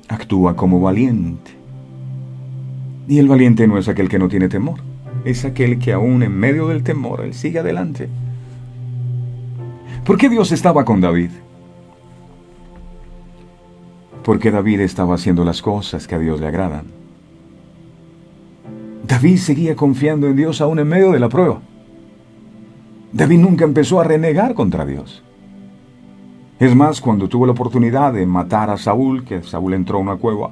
actúa como valiente. Y el valiente no es aquel que no tiene temor, es aquel que aún en medio del temor, él sigue adelante. ¿Por qué Dios estaba con David? Porque David estaba haciendo las cosas que a Dios le agradan. David seguía confiando en Dios aún en medio de la prueba. David nunca empezó a renegar contra Dios. Es más, cuando tuvo la oportunidad de matar a Saúl, que Saúl entró a una cueva,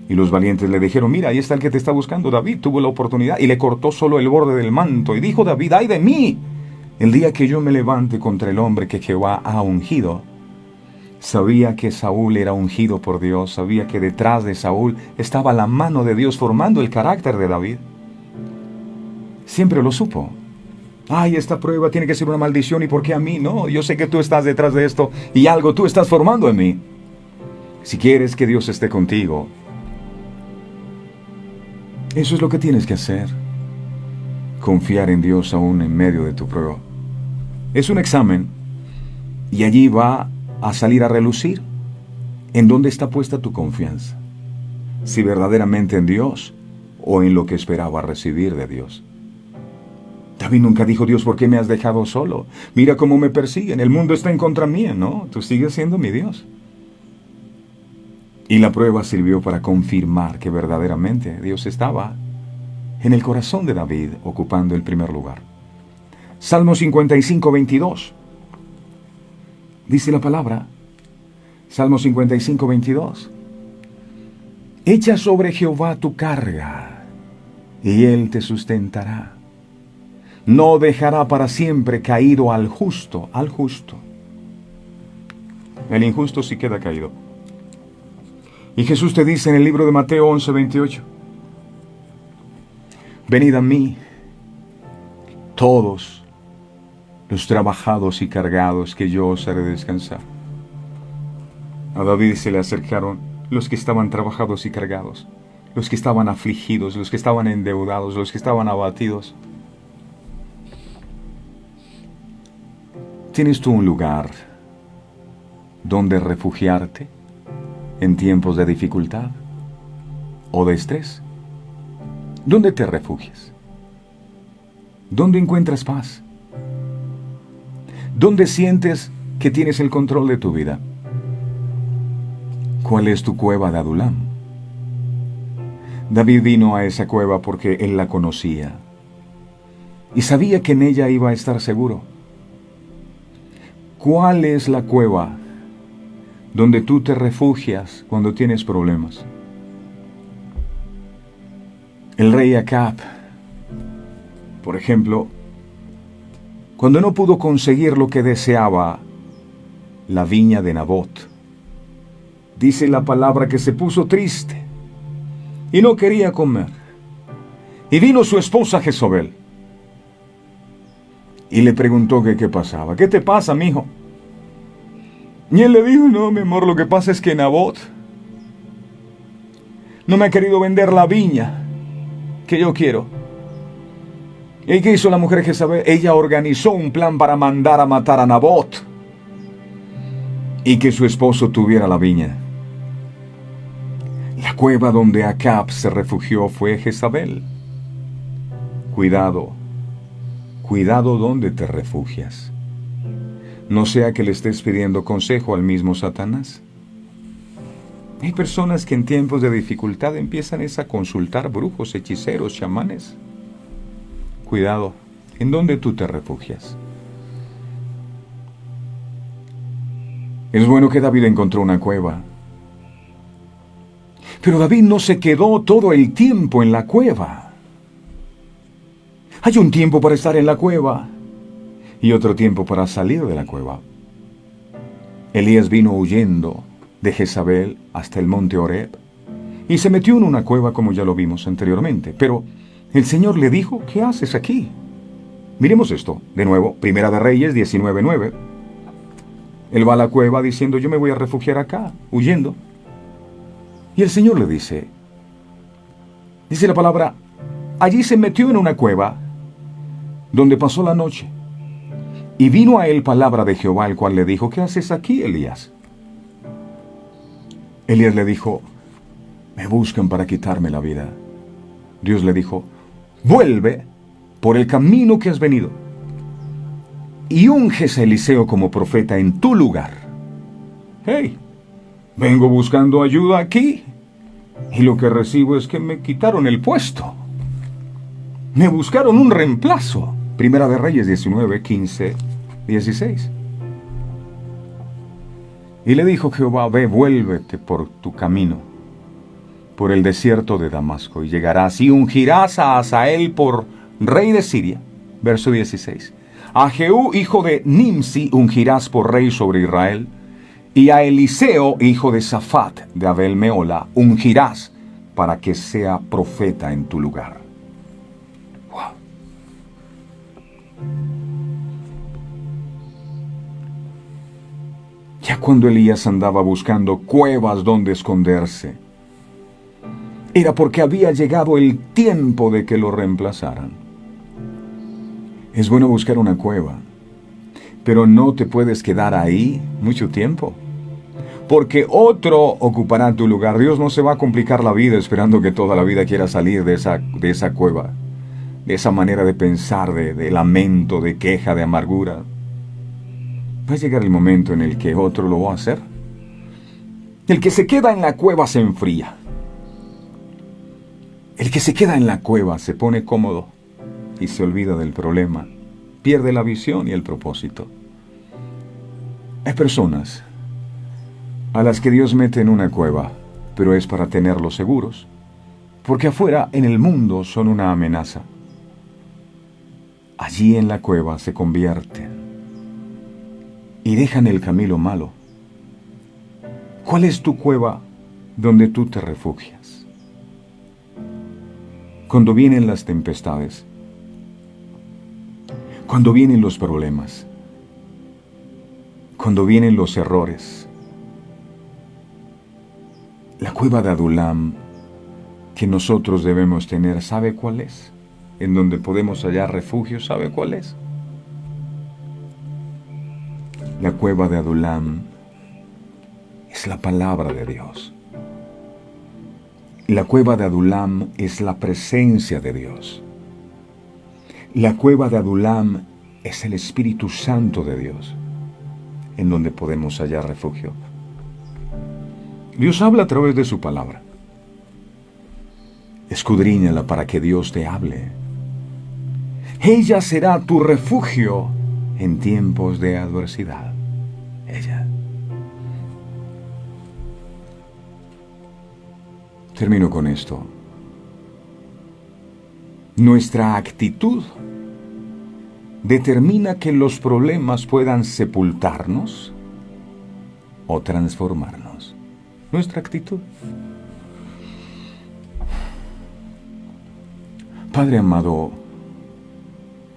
y los valientes le dijeron, mira, ahí está el que te está buscando. David tuvo la oportunidad y le cortó solo el borde del manto. Y dijo David, ¡ay de mí! El día que yo me levante contra el hombre que Jehová ha ungido. Sabía que Saúl era ungido por Dios, sabía que detrás de Saúl estaba la mano de Dios formando el carácter de David. Siempre lo supo. Ay, esta prueba tiene que ser una maldición, ¿y por qué a mí? No, yo sé que tú estás detrás de esto y algo tú estás formando en mí. Si quieres que Dios esté contigo, eso es lo que tienes que hacer. Confiar en Dios aún en medio de tu prueba. Es un examen y allí va a salir a relucir en dónde está puesta tu confianza. Si verdaderamente en Dios o en lo que esperaba recibir de Dios. David nunca dijo, Dios, ¿por qué me has dejado solo? Mira cómo me persiguen, el mundo está en contra mía. No, tú sigues siendo mi Dios. Y la prueba sirvió para confirmar que verdaderamente Dios estaba en el corazón de David, ocupando el primer lugar. Salmo 55, 22. Dice la palabra, Salmo 55, 22. Echa sobre Jehová tu carga, y Él te sustentará. No dejará para siempre caído al justo, al justo. El injusto sí queda caído. Y Jesús te dice en el libro de Mateo 11, 28. Venid a mí, todos los trabajados y cargados, que yo os haré descansar. A David se le acercaron los que estaban trabajados y cargados, los que estaban afligidos, los que estaban endeudados, los que estaban abatidos. ¿Tienes tú un lugar donde refugiarte en tiempos de dificultad o de estrés? ¿Dónde te refugias? ¿Dónde encuentras paz? ¿Dónde sientes que tienes el control de tu vida? ¿Cuál es tu cueva de Adulam? David vino a esa cueva porque él la conocía y sabía que en ella iba a estar seguro. ¿Cuál es la cueva donde tú te refugias cuando tienes problemas? El rey Acab, por ejemplo, cuando no pudo conseguir lo que deseaba, la viña de Nabot, dice la palabra que se puso triste y no quería comer. Y vino su esposa Jezabel y le preguntó que qué pasaba. ¿Qué te pasa, mijo? Y él le dijo, no, mi amor, lo que pasa es que Nabot no me ha querido vender la viña que yo quiero. ¿Y qué hizo la mujer Jezabel? Ella organizó un plan para mandar a matar a Nabot y que su esposo tuviera la viña. La cueva donde Acab se refugió fue Jezabel. Cuidado, cuidado donde te refugias. No sea que le estés pidiendo consejo al mismo Satanás. Hay personas que en tiempos de dificultad empiezan a consultar brujos, hechiceros, chamanes. Cuidado, ¿en dónde tú te refugias? Es bueno que David encontró una cueva. Pero David no se quedó todo el tiempo en la cueva. Hay un tiempo para estar en la cueva y otro tiempo para salir de la cueva. Elías vino huyendo de Jezabel hasta el monte Horeb y se metió en una cueva como ya lo vimos anteriormente. Pero el Señor le dijo, ¿qué haces aquí? Miremos esto, de nuevo, Primera de Reyes 19:9. Él va a la cueva diciendo, yo me voy a refugiar acá, huyendo. Y el Señor le dice la palabra, allí se metió en una cueva donde pasó la noche. Y vino a él palabra de Jehová, el cual le dijo, ¿qué haces aquí, Elías? Elías le dijo, me buscan para quitarme la vida. Dios le dijo, vuelve por el camino que has venido y unges a Eliseo como profeta en tu lugar. Hey, vengo buscando ayuda aquí y lo que recibo es que me quitaron el puesto. Me buscaron un reemplazo. Primera de Reyes 19:15-16. Y le dijo Jehová, ve, vuélvete por tu camino, por el desierto de Damasco, y llegarás y ungirás a Hazael por rey de Siria. Verso 16. A Jehú, hijo de Nimsi, ungirás por rey sobre Israel, y a Eliseo, hijo de Safat, de Abel Meola, ungirás para que sea profeta en tu lugar. Wow. Ya cuando Elías andaba buscando cuevas donde esconderse, era porque había llegado el tiempo de que lo reemplazaran. Es bueno buscar una cueva, pero no te puedes quedar ahí mucho tiempo, porque otro ocupará tu lugar. Dios no se va a complicar la vida esperando que toda la vida quiera salir de esa cueva, de esa manera de pensar, de lamento, de queja, de amargura. Va a llegar el momento en el que otro lo va a hacer. El que se queda en la cueva se enfría. El que se queda en la cueva se pone cómodo y se olvida del problema, pierde la visión y el propósito. Hay personas a las que Dios mete en una cueva, pero es para tenerlos seguros, porque afuera en el mundo son una amenaza. Allí en la cueva se convierten y dejan el camino malo. ¿Cuál es tu cueva donde tú te refugias? Cuando vienen las tempestades, cuando vienen los problemas, cuando vienen los errores, la cueva de Adulam que nosotros debemos tener, ¿sabe cuál es? En donde podemos hallar refugio, ¿sabe cuál es? La cueva de Adulam es la palabra de Dios. La cueva de Adulam es la presencia de Dios. La cueva de Adulam es el Espíritu Santo de Dios, en donde podemos hallar refugio. Dios habla a través de su palabra. Escudriñala para que Dios te hable. Ella será tu refugio en tiempos de adversidad. Ella. Termino con esto. Nuestra actitud determina que los problemas puedan sepultarnos o transformarnos. Nuestra actitud. Padre amado,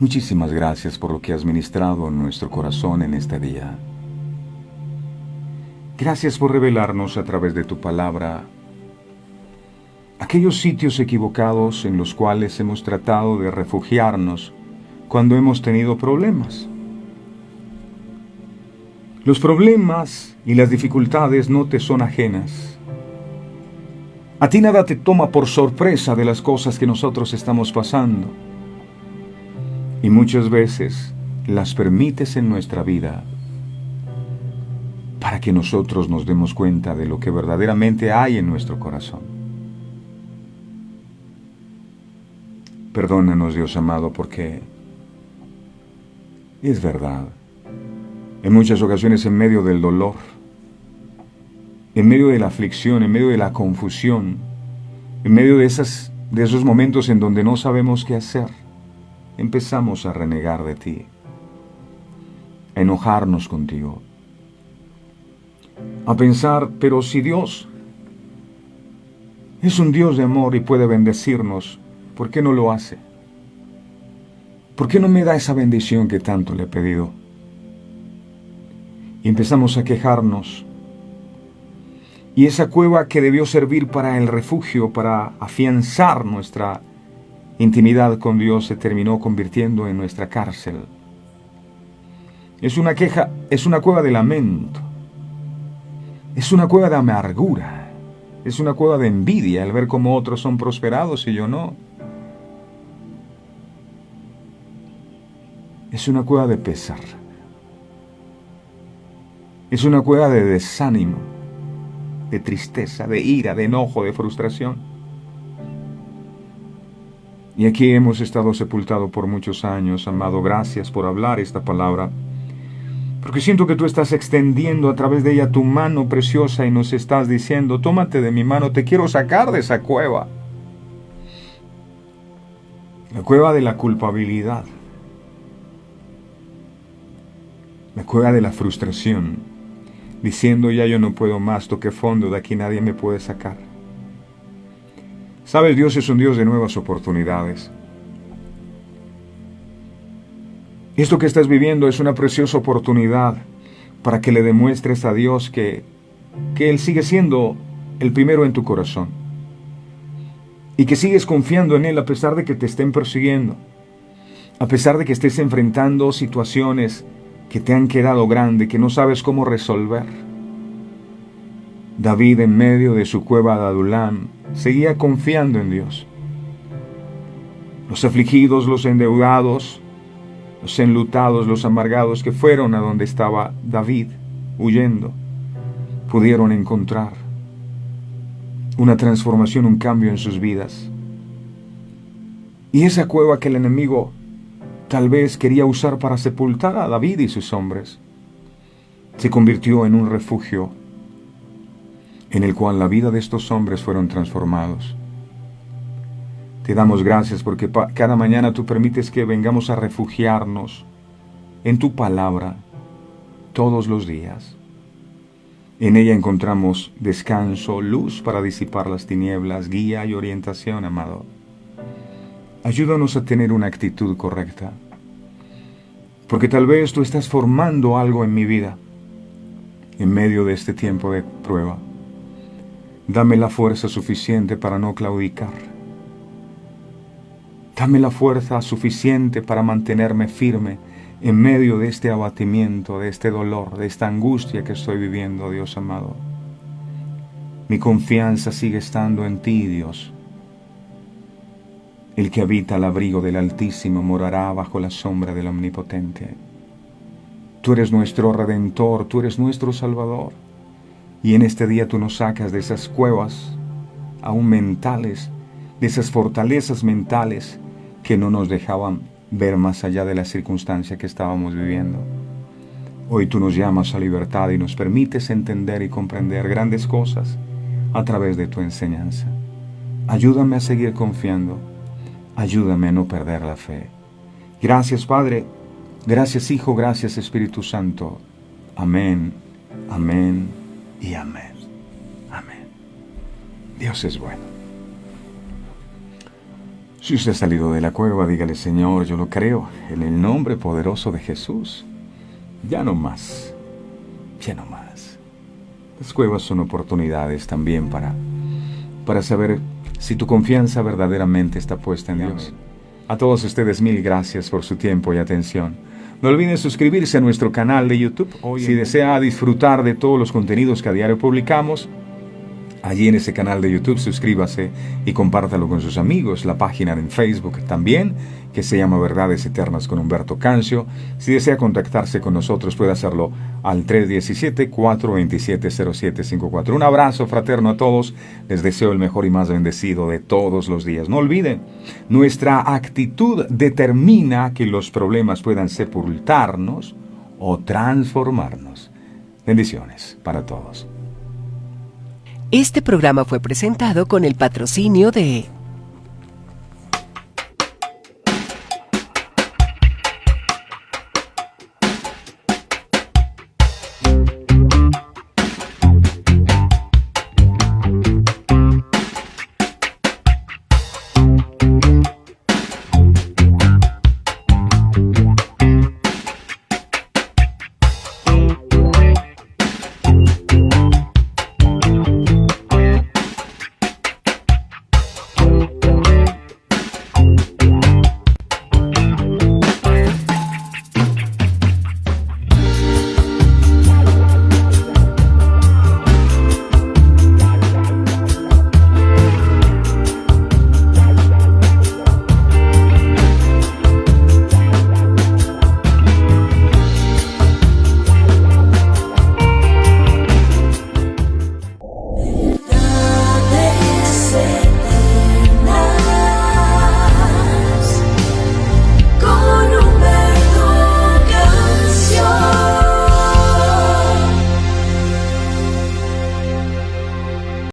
muchísimas gracias por lo que has ministrado en nuestro corazón en este día. Gracias por revelarnos a través de tu palabra aquellos sitios equivocados en los cuales hemos tratado de refugiarnos cuando hemos tenido problemas. Los problemas y las dificultades no te son ajenas. A ti nada te toma por sorpresa de las cosas que nosotros estamos pasando. Y muchas veces las permites en nuestra vida para que nosotros nos demos cuenta de lo que verdaderamente hay en nuestro corazón. Perdónanos, Dios amado, porque es verdad. En muchas ocasiones, en medio del dolor, en medio de la aflicción, en medio de la confusión, en medio de esos momentos en donde no sabemos qué hacer, empezamos a renegar de ti, a enojarnos contigo, a pensar, pero si Dios es un Dios de amor y puede bendecirnos, ¿por qué no lo hace? ¿Por qué no me da esa bendición que tanto le he pedido? Y empezamos a quejarnos. Y esa cueva que debió servir para el refugio, para afianzar nuestra intimidad con Dios, se terminó convirtiendo en nuestra cárcel. Es una queja, es una cueva de lamento. Es una cueva de amargura. Es una cueva de envidia al ver cómo otros son prosperados y yo no. Es una cueva de pesar. Es una cueva de desánimo, de tristeza, de ira, de enojo, de frustración. Y aquí hemos estado sepultados por muchos años, amado. Gracias por hablar esta palabra, porque siento que tú estás extendiendo a través de ella tu mano preciosa y nos estás diciendo, tómate de mi mano, te quiero sacar de esa cueva. La cueva de la culpabilidad. La cueva de la frustración, diciendo ya yo no puedo más, toqué fondo, de aquí nadie me puede sacar. Sabes, Dios es un Dios de nuevas oportunidades. Esto que estás viviendo es una preciosa oportunidad para que le demuestres a Dios que Él sigue siendo el primero en tu corazón y que sigues confiando en Él a pesar de que te estén persiguiendo, a pesar de que estés enfrentando situaciones que te han quedado grande, que no sabes cómo resolver. David, en medio de su cueva de Adulam, seguía confiando en Dios. Los afligidos, los endeudados, los enlutados, los amargados que fueron a donde estaba David, huyendo, pudieron encontrar una transformación, un cambio en sus vidas. Y esa cueva que el enemigo tal vez quería usar para sepultar a David y sus hombres, se convirtió en un refugio en el cual la vida de estos hombres fueron transformados. Te damos gracias porque cada mañana tú permites que vengamos a refugiarnos en tu palabra todos los días. En ella encontramos descanso, luz para disipar las tinieblas, guía y orientación, amado. Ayúdanos a tener una actitud correcta, porque tal vez tú estás formando algo en mi vida en medio de este tiempo de prueba. Dame la fuerza suficiente para no claudicar. Dame la fuerza suficiente para mantenerme firme en medio de este abatimiento, de este dolor, de esta angustia que estoy viviendo, Dios amado. Mi confianza sigue estando en ti, Dios. El que habita al abrigo del Altísimo morará bajo la sombra del Omnipotente. Tú eres nuestro Redentor, tú eres nuestro Salvador. Y en este día tú nos sacas de esas cuevas, aún mentales, de esas fortalezas mentales que no nos dejaban ver más allá de la circunstancia que estábamos viviendo. Hoy tú nos llamas a libertad y nos permites entender y comprender grandes cosas a través de tu enseñanza. Ayúdame a seguir confiando. Ayúdame a no perder la fe. Gracias, Padre. Gracias, Hijo. Gracias, Espíritu Santo. Amén, amén y amén. Amén. Dios es bueno. Si usted ha salido de la cueva, dígale, Señor, yo lo creo, en el nombre poderoso de Jesús. Ya no más. Ya no más. Las cuevas son oportunidades también para saber si tu confianza verdaderamente está puesta en Dios. A todos ustedes, mil gracias por su tiempo y atención. No olviden suscribirse a nuestro canal de YouTube. Si desea disfrutar de todos los contenidos que a diario publicamos, allí en ese canal de YouTube suscríbase y compártalo con sus amigos. La página en Facebook también, que se llama Verdades Eternas con Humberto Cancio. Si desea contactarse con nosotros, puede hacerlo al 317-427-0754. Un abrazo fraterno a todos. Les deseo el mejor y más bendecido de todos los días. No olviden, nuestra actitud determina que los problemas puedan sepultarnos o transformarnos. Bendiciones para todos. Este programa fue presentado con el patrocinio de